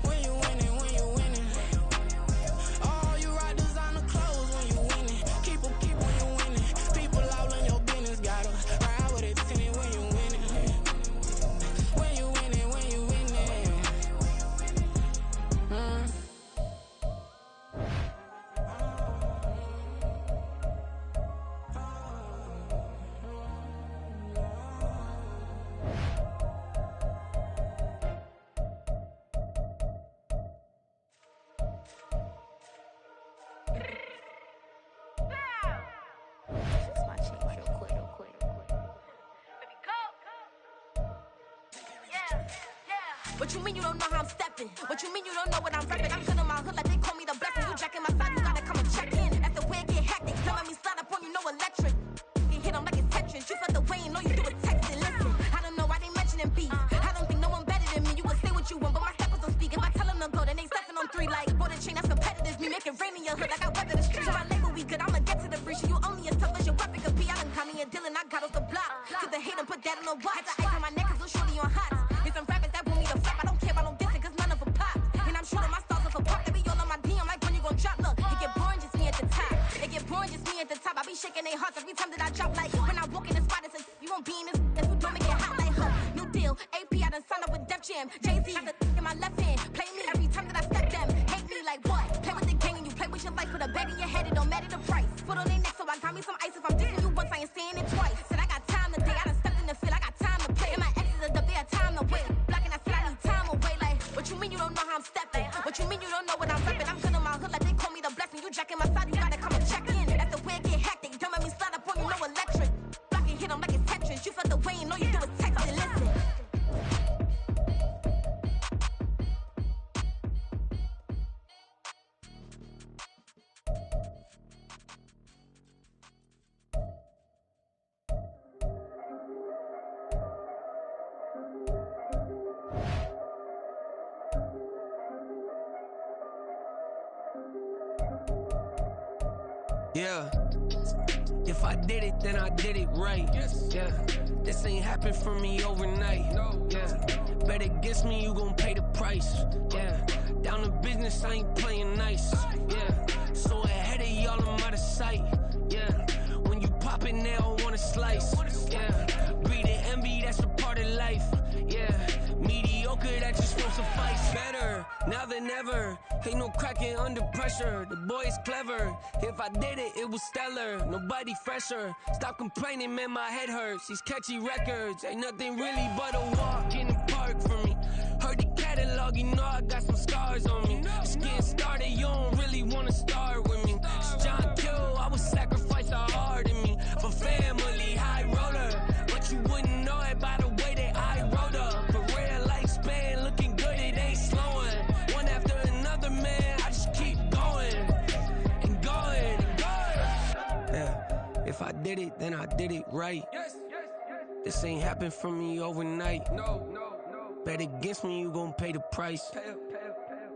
When you winning, when you winning. Oh, you ride designer clothes when you winning. Keep when you winning. People all in your business, gotta ride with it tinted when you winning. When you winning, when you winning. What you mean you don't know how I'm stepping? What you mean you don't know what I'm repping? I'm good in my hood like they call me the blessing. You jacking my side, you gotta come and check in. That's the way it get hectic. Telling me slide up on you, no electric. You hit 'em like it's Tetris. You felt the way and know you do it texting. Listen, I don't know why they mentioning beef. I don't think no one better than me. You can say what you want, but my steppers don't speak. If I tell them to go, then they stepping on 3 like bought a chain that's competitive. Me make it rain in your hood like I weather the street. So I label we good, I'ma get to the breach. You only as tough as your weapon could be. I done caught me a deal and I got off the block. Took the hate and put that on the watch. Had the ice on my neck cause little shorty on hot. It's some rappers that want me to flop. I don't care about no dissing cause none of them pop. And I'm shooting my stars off a pop. They be all on my DM like when you gon' drop. Look, it get boring just me at the top. It get boring just me at the top. I be shaking their hearts every time that I drop. Like when I walk in the spot, it says you won't be in this. That's who don't make it hot like her. New deal, AP, I done signed up with Def Jam. Jay-Z got the in my left hand. Play me every time that I step them. Hate me like what? Play with the gang and you play with your life. Put a bag in your head, it don't matter the price. Put on their neck, so I got me some ice. If I'm dissing you once, I ain't saying it twice. Said I got time today, I done stepped in the field, I got time to play. And my exes are up, they had time to wait. Blocking, I said I need time away. Like, what you mean you don't know how I'm stepping? What you mean you don't know what I'm repping? I'm good in my hood like they call me the blessing. You jacking my side, you gotta come and check in. That's the way it get hectic. Don't make me slide up on you, no electric. Blocking, hit 'em like it's Tetris. You felt the way and know you do is texting. Listen. Yeah, if I did it, then I did it right. Yeah, this ain't happened for me overnight. Yeah, bet against me, you gon' pay the price. Yeah, down to business, I ain't playing nice. Yeah, so ahead of y'all, I'm out of sight. Yeah, when you pop it, they don't wanna slice. Yeah, greed and envy, that's a part of life. Yeah, mediocre, that just won't suffice. Better now than ever. Ain't no cracking under pressure. The boy's clever. If I did it, it was stellar. Nobody fresher. Stop complaining, man, my head hurts. These catchy records ain't nothing really but a walk in the park for me. Heard the catalog, you know I got some scars on me. Just getting started, you don't really wanna start with me. It's John Kill, I would sacrifice a heart in me for family, high roller. But you wouldn't know it by the way that I wrote up. Career lifespan looking good, it ain't slowing. One after another, man, I just keep going and going and going. Yeah, if I did it, then I did it right. This ain't happened for me overnight. Bet against me, you gon' pay the price.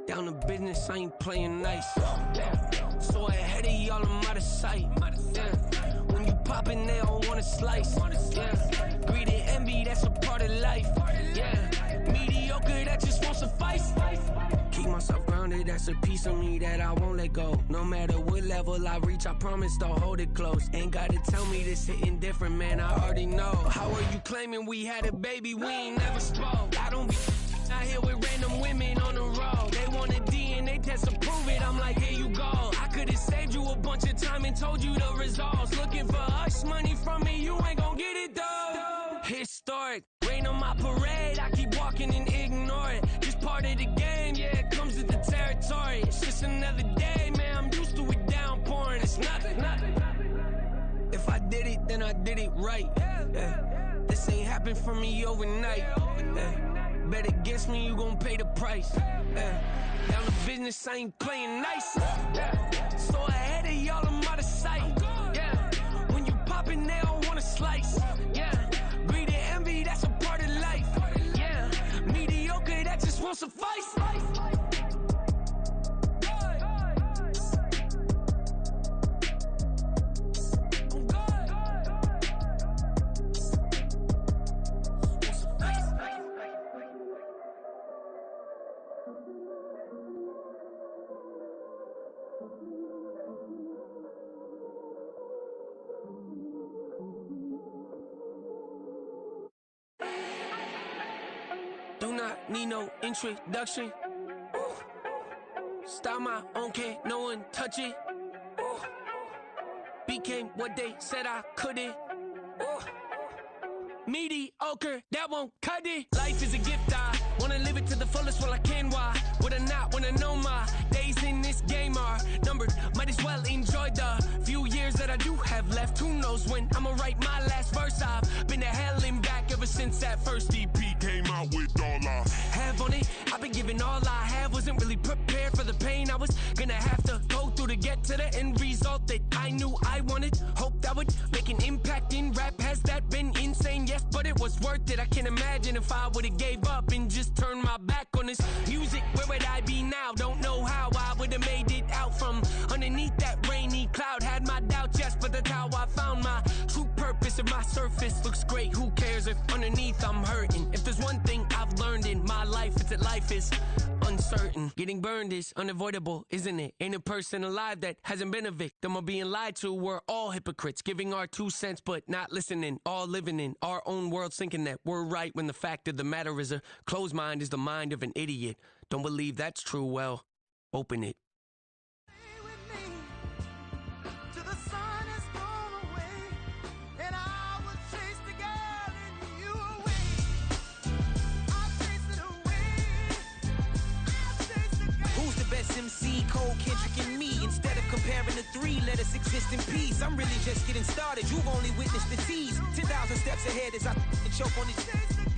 Down to business, I ain't playing nice. Yeah. So ahead of y'all, I'm out of sight. Yeah. When you poppin', they don't wanna slice. Yeah. Greed and envy, that's a part of life. Yeah. Mediocre, that just won't suffice. Keep myself grounded, that's a piece of me that I won't let go. No matter what level I reach, I promise to hold it close. Ain't gotta tell me this hitting different, man, I already know. How are you claiming we had a baby, we ain't never spoke? I don't be out here with random women on the road. They want a DNA test to prove it, I'm like, here you go. I could've saved you a bunch of time and told you the results. Looking for hush money from me, you ain't gon' get it though. Historic, rain on my parade, I keep walking and ignore it. Just part of the game, yeah, it comes with the territory. It's just another day, man, I'm used to it downpouring. It's nothing. If I did it, then I did it right. Yeah. This ain't happened for me overnight. Yeah. Bet against me, you gon' pay the price. Yeah. Down to business, I ain't playing nice. Yeah. So ahead of y'all, I'm out of sight. Yeah. When you poppin', they don't wanna slice. Yeah. Greed and envy, that's a part of life. Yeah. Mediocre, that just won't suffice. Do not need no introduction. Start my own, can't no one touch it. Became what they said I couldn't. Mediocre, that won't cut it. Life is a gift, I wanna live it to the fullest while I can. Why would I not wanna know my days in this game are numbered? Might as well enjoy the few years that I do have left. Who knows when I'ma write my last verse? I've been to hell and back ever since that first EP came out with all I had. have on it. I've been giving all I have, wasn't really prepared for the pain I was gonna have to go through to get to the end result that I knew I wanted. Hope that would make an impact in rap. Has that been insane? Yes, but it was worth it. I can't imagine if I would've gave up and just turned my back on this music. Where would I be now? Don't know how I would've made it out from underneath that rainy cloud. Had my doubts, yes, but that's how I found my true purpose. If my surface looks great, who cares if underneath I'm hurting? If there's one thing I've learned in my life, it's that life is uncertain. Getting burned is unavoidable, isn't it? Ain't a person alive that hasn't been a victim of being lied to. We're all hypocrites, giving our 2 cents but not listening. All living in our own world, thinking that we're right when the fact of the matter is a closed mind is the mind of an idiot. Don't believe that's true? Well, open it. MC, Cole, Kendrick, and me. Instead of comparing the three, let us exist in peace. I'm really just getting started. You've only witnessed the tease. 10,000 steps ahead as I choke on this.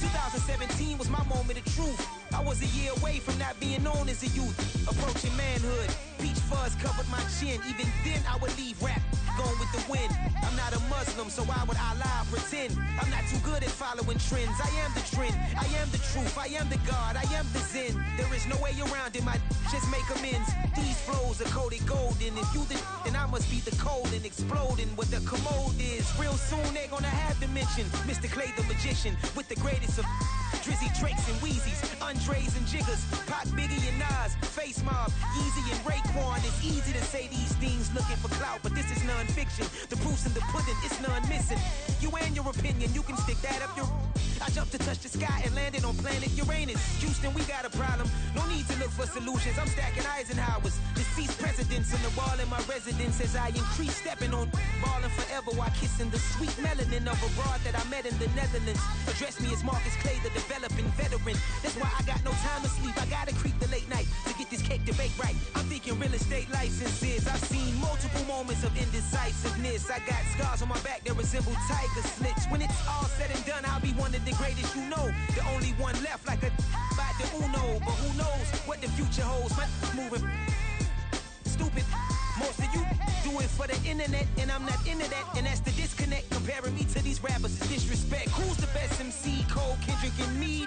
2017 was my moment of truth. I was a year away from not being known as a youth. Approaching manhood. Peach fuzz covered my chin. Even then, I would leave rap going with the wind. I'm not a Muslim, so why would I lie or pretend? I'm not too good at following trends. I am the trend. I am the truth. I am the God. I am the Zen. There is no way around it. My just make amends. These flows are coated golden. If you then I must be the cold and exploding what the commode is. Real soon they're gonna have to mention Mr. Clay the magician with the greatest of Drizzy, Drakes, and Wheezies, Andres and Jiggers, Pac, Biggie, and Nas, Face Mob, Yeezy, and Raekwon. It's easy to say these things looking for clout, but this is non-fiction. The proof's in the pudding, it's none missing. You and your opinion, you can stick that up your... I jumped to touch the sky and landed on planet Uranus. Houston, we got a problem. No need to look for solutions. I'm stacking Eisenhowers. Deceased presidents in the wall in my residence as I increase stepping on balling forever while kissing the sweet melanin of a broad that I met in the Netherlands. Address me as Marcus Clay, the developing veteran. That's why I got no time to sleep. I gotta creep the late night to get this cake to bake right. I'm thinking real estate licenses. I've seen multiple moments of indecisiveness. I got scars on my back that resemble tiger slits. When it's all said and done, I'll be one of the greatest you know. The only one left like a by the Uno. But who knows what the future holds? My moving stupid. Most of you do it for the internet, and I'm not into that. And that's the disconnect. Comparing me to these rappers is disrespect. Who's the best MC? Cole, Kendrick, and me?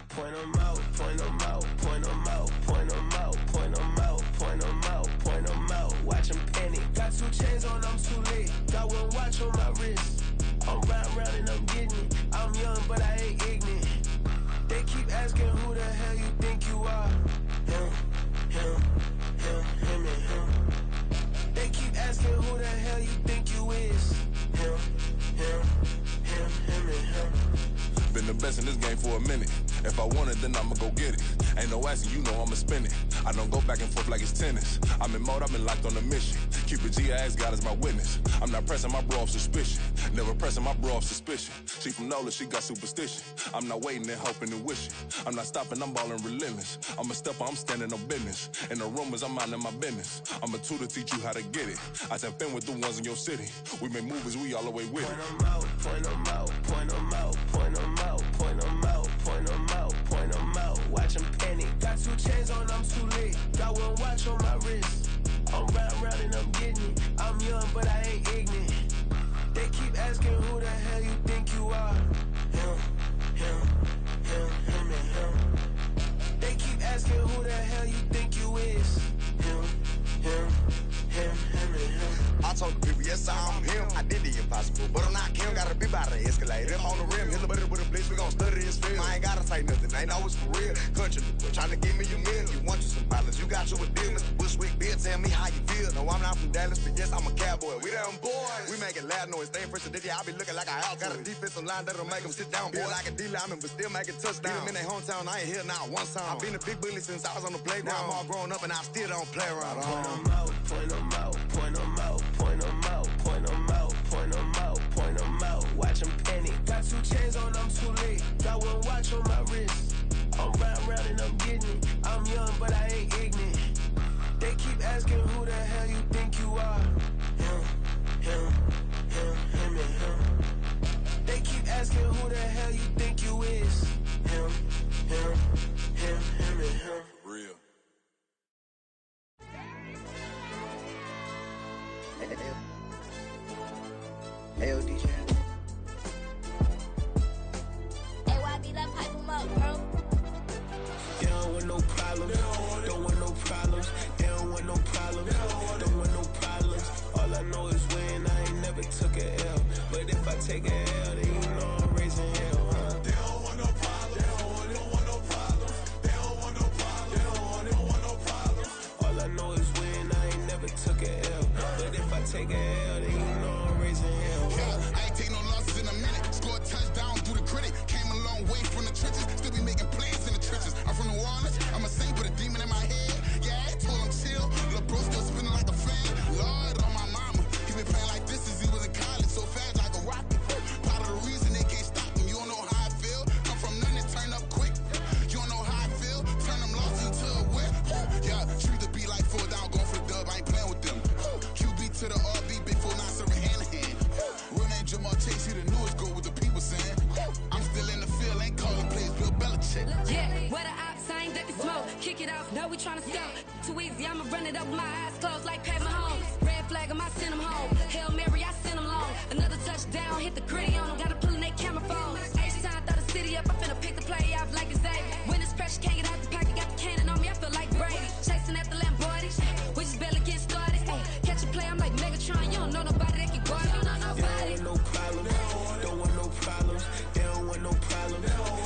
Point 'em out, point 'em out, point 'em out, point 'em out, point 'em out, point 'em out, point 'em out. Watch 'em panic. Got 2 chains on, I'm too late. Got 1 watch on my wrist. I'm round and I'm getting it. I'm young, but I ain't ignorant. They keep asking who the hell you think you are. Him, and him. They keep asking who the hell you think you is. Him, and him. Been the best in this game for a minute. If I want it, then I'ma go get it. Ain't no asking, you know I'ma spin it. I don't go back and forth like it's tennis. I'm in mode, I've been locked on a mission. Cupid G, I ask God as my witness. I'm not pressing my bro off suspicion. Never pressing my bro off suspicion. She from Nola, she got superstition. I'm not waiting and hoping and wishing. I'm not stopping, I'm balling relentless. I'm a stepper, I'm standing on business. In the rumors, I'm minding my business. I'm a tutor, teach you how to get it. I said, been with the ones in your city. We make movies, we all the way with it. Point 'em out, point 'em out, point 'em out, point 'em out, point 'em out, point 'em out, point 'em out. Watch 'em panic. Got 2 chains on, I'm too late. Got 1 watch on my wrist. I'm round and I'm getting it. I'm young, but I ain't ignorant. They keep asking who the hell you think you are. Him, and him. They keep asking who the hell you think you is. Him, and him. I told the people, yes, I'm him. I did the impossible, but I'm not Kim. Gotta be by the escalator. If on the rim, hit the butter with a blitz, we gon' study this film. I ain't gotta say nothing. ain't always for real. Country, trying to give me your meal. You want you some balance, you got you a deal. Mr. Bushwick, Bill, tell me how you feel. No, I'm not from Dallas, but yes, I'm a cowboy. We them boys. We making loud noise. Stay first today, I be looking like a house. Got a defensive line that'll make them sit down. Boy, like a D-lineman, but still making touchdowns. Beat them in their hometown, I ain't here now one time. I've been a big bully since I was on the playground. Now I'm all grown up and I still don't play around. Point them out, point them out, point them out, point them out, point them out, point them out, point them out. Watch them panic. Got 2 chains on, I'm too late. Got 1 watch on my wrist. I'm round and I'm getting it. I'm young, but I ain't ignorant. They keep asking who the hell you think you are. Him and him. They keep asking who the hell you think you is. Him and him. Real. Hey, DJ. Hey, YB, let's pipe him up, bro. They don't want no problems. Don't want no problems. They don't want no problems. Don't want no problems. All I know is when I ain't never took a L. But if I take a L, then you know I'm raising hell, huh? They don't want no problems. They don't want no problems. They don't want no problems. They don't want no problems. All I know is when I ain't never took a L. But if I take a L, then you know I'm raising hell, huh? Yeah, I ain't take no losses in a minute. Scored a touchdown through the critic. Came a long way from the trenches. Still be making plays in the trenches. I'm from New Orleans. I'm a saint with a demon in my head. Yeah, I told him chill. Lil' bro still spinning like a fan. Lord on my mama. He been playing like this since he was in college. So fast like a rocket. Part of the reason they can't stop him. You don't know how I feel. Come from nothing, turn up quick. You don't know how I feel. Turn them losses into a whip. Yeah, treat the beat like 4 down. Going for the dub. I ain't playing with them. QB to the RB. Big 4 9 serving hand to hand. Real name Jamal Chase. He the newest goal with the people saying. I'm still in the field. Ain't calling plays. Bill Belichick. Yeah, where the ops, I ain't ducking smoke. Kick it off, know we tryna scout. Too easy, I'ma run it up with my eyes closed like Pat Mahomes. Red flag, I send him home. Hail Mary, I send him long. Another touchdown, hit the gritty on him. Gotta pull in they camera phones. H-time, throw the city up. I finna pick the play off like it's Xavier. When it's pressure, can't get out the pocket. Got the cannon on me, I feel like Brady. Chasing after Lamborghini. We just barely get started. Ay, catch a play, I'm like Megatron. You don't know nobody that can guard me. You don't know nobody. They don't want no problems. Don't want no problems. They don't want no problems.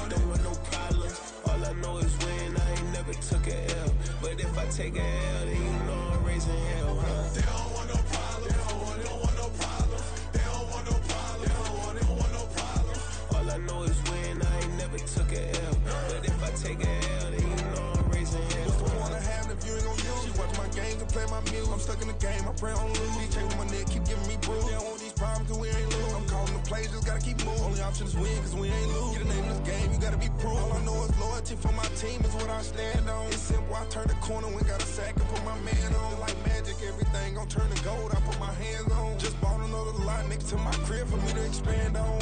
Don't want no problems. All I know is when I ain't never took a L. But if I take a L, then you know I'm raising hell, huh? They don't want no problems. They don't want no problems. They don't want no problems. They don't want no problems. All I know is when I ain't never took a L. But if I take a L, then you know I'm raising hell. What's the point of having if you ain't gon' use? She watch my games and play my music. I'm stuck in the game, I pray on lose. These chains on my neck keep giving me bruise. They don't want these problems cause we ain't lose. I'm calling the plays, just gotta keep moving. Only option is win cause we ain't lose. Get the name of this game, you gotta be proof. All I know is loyalty for my team is what I stand on. It's simple, I turn the corner when got a sack and put my man on. Like magic, everything gon' turn to gold, I put my hands on. Just bought another lot next to my crib for me to expand on.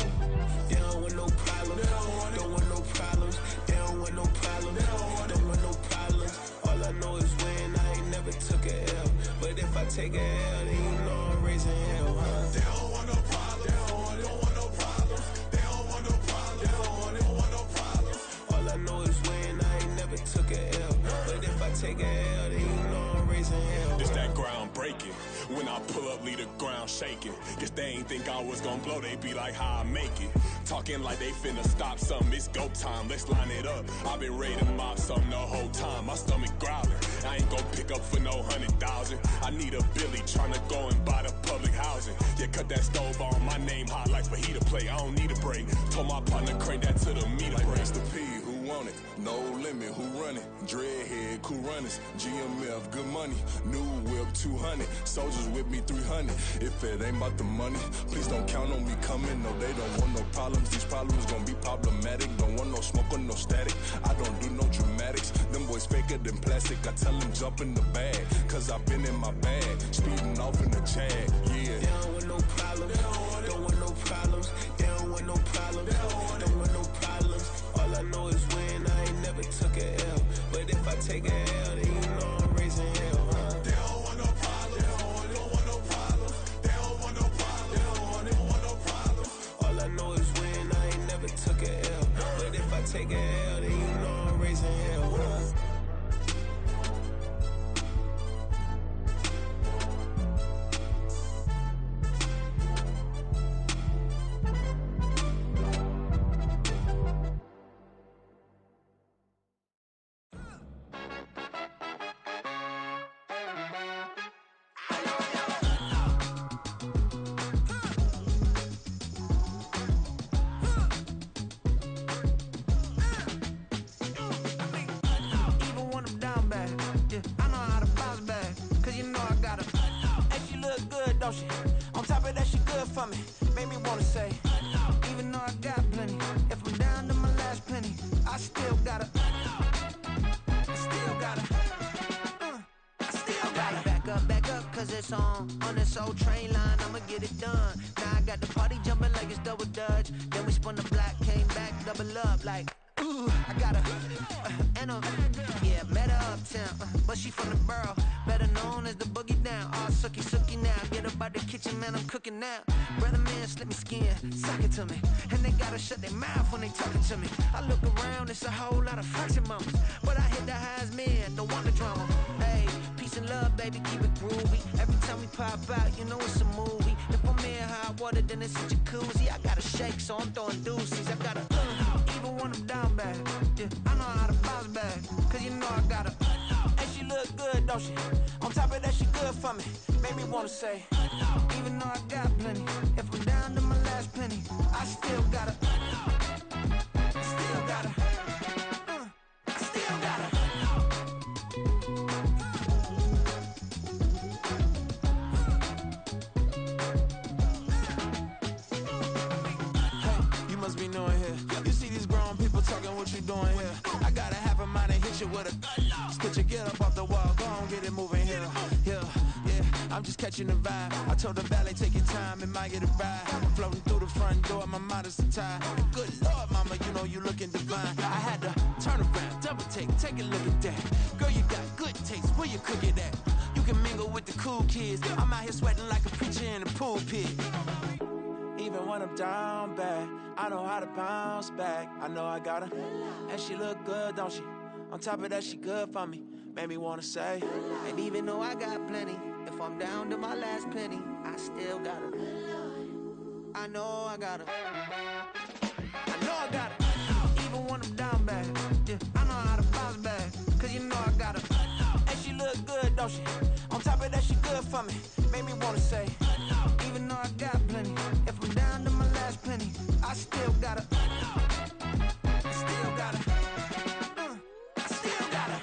They don't want no problems. Don't want no problems. They don't want no problems. Don't want no problems. All I know is when I ain't never took a L. But if I take a L, then you know I'm raising hell, huh? They don't want no problems. They don't want no problems. They don't want no problems. They don't want no problems. All I know is when I ain't never took a L. But if I take a L, then you know I'm raising hell. It's that ground breaking. When I pull up, leave the ground shaking. Guess they ain't think I was gonna blow, they be like, how I make it. Talking like they finna stop something, it's go time, let's line it up. I've been ready to mop something the whole time, my stomach growling. I ain't gon' pick up for no 100,000. I need a Billy tryna go and buy the public housing. Yeah, cut that stove on, my name hot like fajita play. I don't need a break. Told my partner crank that to the meter like break. The P, who want it? No limit, who run it? Dreadhead, cool runners. GMF, good money. New whip, 200. Soldiers with me, 300. If it ain't about the money, please don't count on me coming. No, they don't want no problems. These problems gon' be problematic. Don't want no smoke or no static. I don't do no dramatics. Them boys faker than plastic. I tell them jump in the bag, cause I've been in my bag. Speeding off in the Jag, yeah. They don't want no problems. Don't want no problems. They don't want no problems. Don't want no problems. All I know is when I ain't never took a L. But if I take a L, then you know I'm raising hell, huh? They don't want no problems. They don't want no problems. They don't want no problems. They don't want no problems. All I know is when I ain't never took a L. But if I take a L, then you know I'm raising hell, huh? Soul Train line, I'ma get it done. Now I got the party jumping like it's double dutch. Then we spun the block, came back, double up like, ooh, I got her. Yeah, met her uptown, but she from the borough. Better known as the boogie down. All sucky now. Get up out the kitchen, man, I'm cooking now. Brother man, slip me skin, suck it to me. And they gotta shut their mouth when they talking to me. I look around, it's a whole lot of fraction mamas. But I hit the highs, man, don't want the drama. Hey, peace and love, baby, keep it groovy. Every time we pop out, you know it's a movie. If I'm in hot water, then it's a jacuzzi. I gotta shake, so I'm throwing deuces. I gotta, even when I'm down bad. Yeah, I know how to bounce back, cause you know I gotta. And she look good, don't she? On top of that, she good for me. Made me wanna say, even though I got plenty, if I'm down to my last penny, I still gotta. Still gotta. I still gotta. Hey, you must be knowing here. You see these grown people talking, what you doing here? I got a half a mind and hit you with a stitch you, get up off the wall, go on, get it moving here. Yeah, I'm just catching the vibe. I told the valet, take your time, it might get a ride. Floating through the front door, my mind is a tie. And good Lord, mama, you know you looking divine. I had to turn around, double take a look at that. Girl, you got good taste, where you cook it at? You can mingle with the cool kids. I'm out here sweating like a preacher in a pulpit. Even when I'm down bad, I know how to bounce back. I know I got her, and she look good, don't she? On top of that, she good for me. Made me wanna say, and even though I got plenty, if I'm down to my last penny, I still got her. I know I got her. I know I got her. Even when I'm down bad, yeah, I know how to bounce back, cause you know I got her. And she look good, don't she? On top of that, she good for me. Made me wanna say, even though I got plenty, if I'm down to my last penny, I still got her. I still got her. I still got her.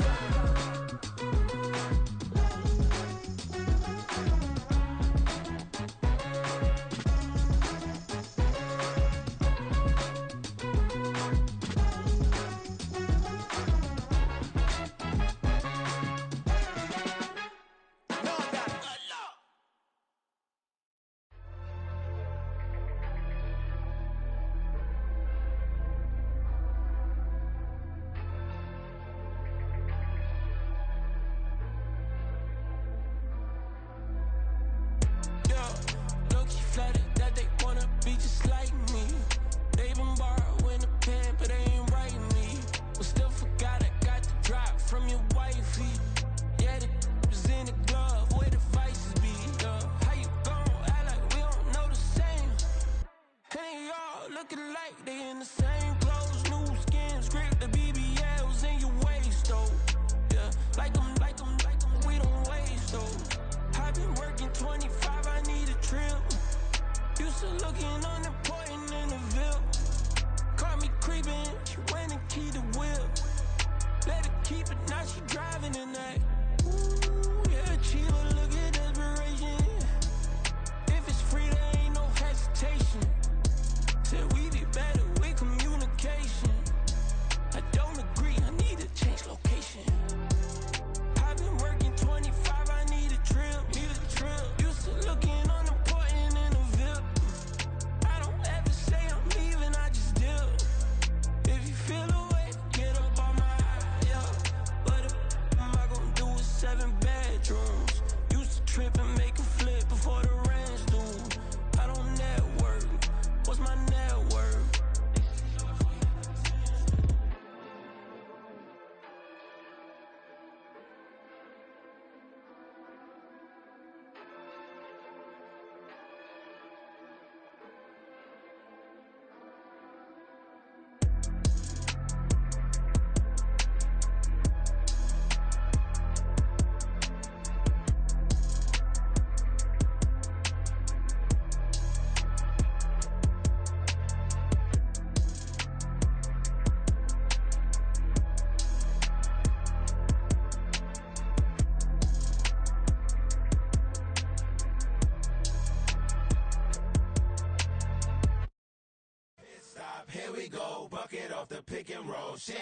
Here we go, bucket off the pick and roll. Shit,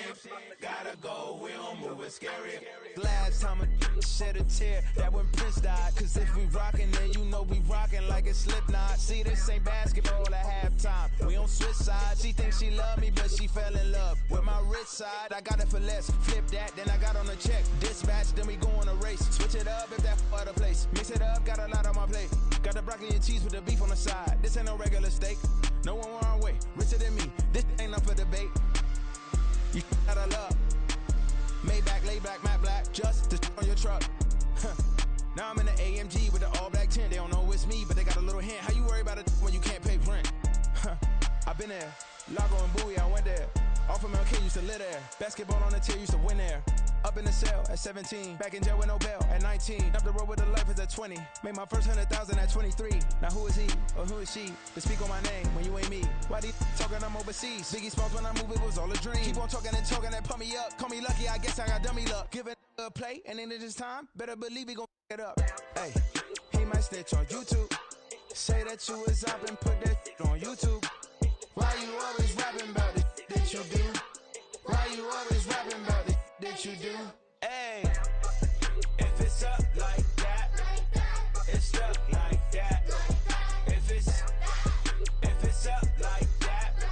gotta go, we don't move it's scary. Last time a shed a tear, that when Prince died. Cause if we rockin', then you know we rockin' like it's Slipknot. See, this ain't basketball at halftime. We on switch sides. She thinks she love me, but she fell in love with my rich side. I got it for less. Flip that, then I got on a check. Dispatch, then we go on a race. Switch it up if that other place. Mix it up, got a lot on my plate. Got the broccoli and cheese with the beef on the side. This ain't no regular steak. No one wrong way. Richer than me. This ain't up for debate. You got a love. Maybach, laid back, matte black, just to on your truck. Now I'm in the AMG with the all black tint. They don't know it's me, but they got a little hint. How you worry about it when you can't pay rent? I've been there. Lago and Bowie, I went there. Off of MLK, used to live there. Basketball on the tier, used to win there. Up in the cell at 17. Back in jail with no bail at 19. Up the road with the life is at 20. Made my first 100,000 at 23. Now who is he or who is she to speak on my name when you ain't me? Why they talking I'm overseas? Biggie Smalls when I move, it was all a dream. Keep on talking and pump me up. Call me lucky, I guess I got dummy luck. Give it a play and then it's time. Better believe we gon' it up. Hey, he might snitch on YouTube. Say that you was up and put that on YouTube. Why you always rapping about the that you do? Why you always rapping about the that you do? Hey, if it's up like that, it's up like that. If it's up like that,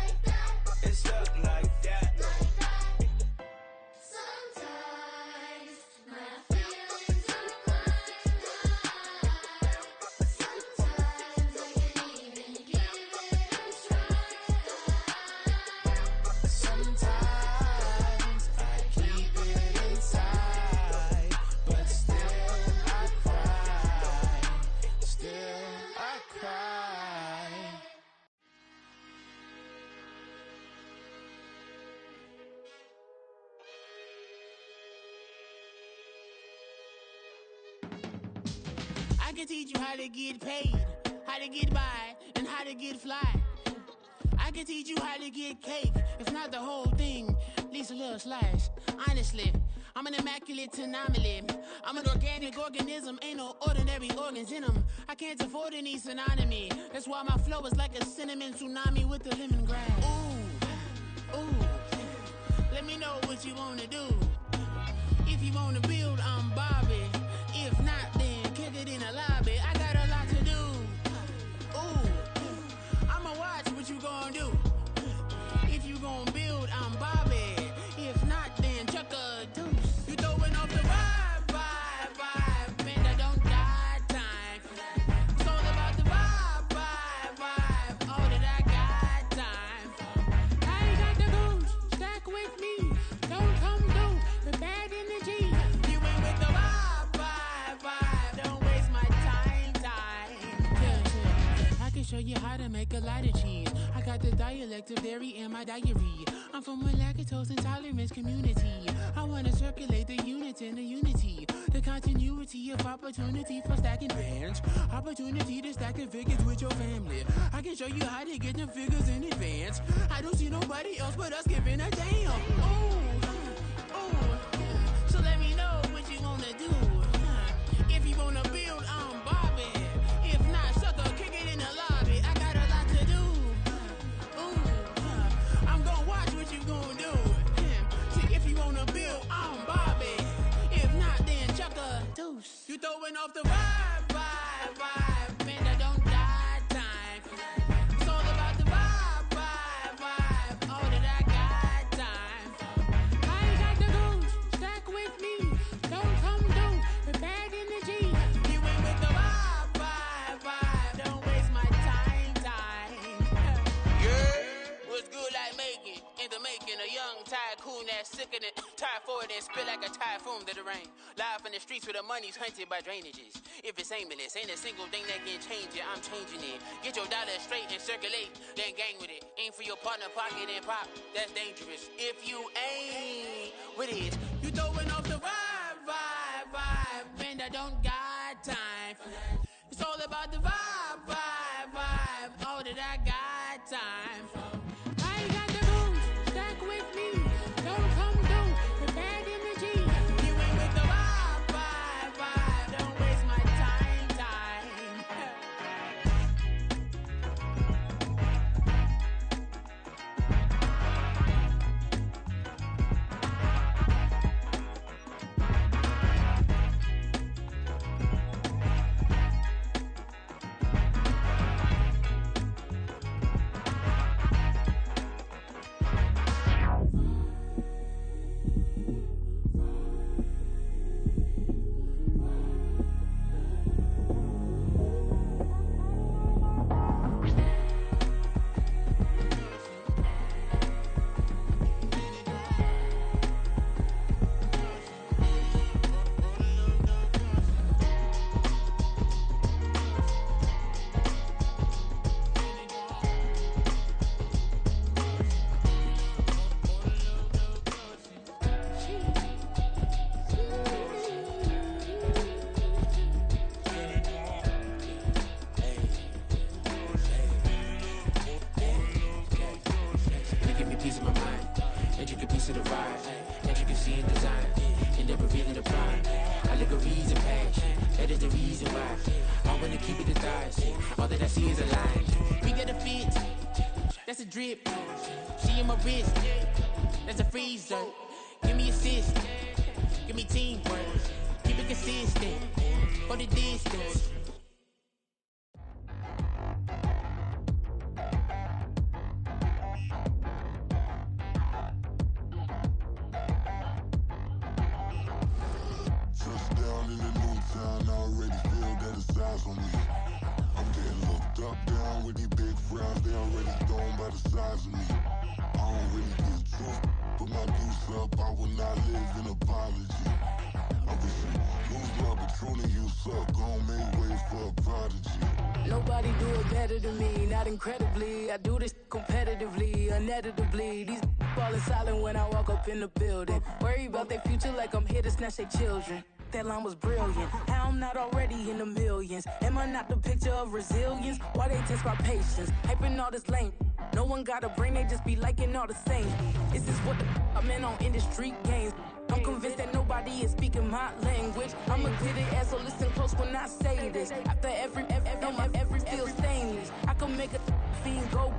it's up like that. Sometimes my feelings are high. Sometimes I can't even give it a try. Sometimes I keep it inside, but still I cry. Still I cry. I can teach you how to get paid, how to get by, and how to get fly. I can teach you how to get cake, if not the whole thing, at least a little slice. Honestly, I'm an immaculate anomaly. I'm an organic organism, ain't no ordinary organs in them. I can't afford any synonymy. That's why my flow is like a cinnamon tsunami with the lemongrass. Ooh, ooh, let me know what you wanna do. If you wanna build, I'm Bobby. If not, then kick it in the lobby. I got a lot to do. Ooh, I'ma watch what you gon' do. If you gon' build, I'm Bobby. If not, then chuck a deuce. You throwing off the vibe, man, I don't got time. It's all about the vibe, all that I got time. I ain't got the goose, stack with me. Don't come through with bad energy. You ain't with the vibe, don't waste my time. Yeah. I can show you how to make a lot of cheese. I got the dialect of dairy in my diary. I'm from a lactose intolerance community. I wanna circulate the units in the unity. The continuity of opportunity for stacking bands. Opportunity to stack the figures with your family. I can show you how to get the figures in advance. I don't see nobody else but us giving a damn. Ooh, so let me know what you wanna do. If you wanna build, I'm Bobby. If not, sucker, kick it in the lobby. I got a lot to do. Ooh, I'm gonna watch what you gonna do. See, if you wanna build, I'm Bobby. If not, then chuck a deuce. You throwing off the vibe, man, I don't got time. It's all about the vibe, all that I got time. I ain't got the goose, stack with me. Don't come through with bad energy. You ain't with the vibe, don't waste my time. Yeah, what's good like making, in the making, a young tycoon that's sickening. Tie forward and spill like a typhoon to the rain. Live in the streets where the money's hunted by drainages. If it's aimless, ain't a single thing that can change it, I'm changing it. Get your dollar straight and circulate, then gang with it. Aim for your partner, pocket and pop, that's dangerous. If you ain't with it, you throwing off the vibe, man, I don't got time for that. It's all about the vibe, all that I got time for. I ain't got the goose, stack with me. Don't come through with bad energy. You ain't with the vibe, don't waste my time. I look a reason passion. That is the reason why I wanna keep it a thought. All that I see is a lie. We got a fit, that's a drip. She in my wrist, that's a freezer. Give me assist, give me teamwork. Keep it consistent, for the distance. Touchdown in the new town, I already feel that it's eyes on me. I'm getting looked up, down with these big frowns, they already thrown by the size of me. I don't really get truth, but my goose up, I will not live in apology. I wish you lose love, but truly you suck, gon' make way for a prodigy. Nobody do it better than me, not incredibly. I do this competitively, uneditably. These falling silent when I walk up in the building. Worry about their future like I'm here to snatch their children. That line was brilliant. How I'm not already in the millions? Am I not the picture of resilience? Why they test my patience? Hyping all this lame. No one got a brain, they just be liking all the same. This is what the I'm in on industry games. I'm convinced that nobody is speaking my language. I'm a good ass, so listen close when I say this. After every feel stainless. I can make a fiend go.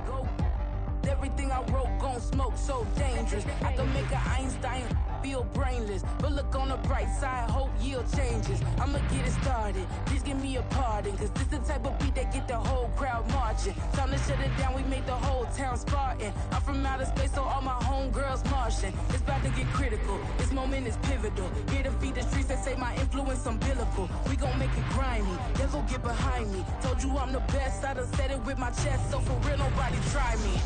Everything I wrote gon' smoke, so dangerous. I can make an Einstein feel brainless, but look on the bright side, hope yield changes. I'ma get it started, please give me a pardon, cause this the type of beat that get the whole crowd marching. Time to shut it down, we made the whole town Spartan. I'm from outer space, so all my homegirls Martian. It's about to get critical, this moment is pivotal. Here to feed the streets that say my influence umbilical. We gon' make it grimy, devil get behind me. Told you I'm the best, I done said it with my chest, so for real nobody try me.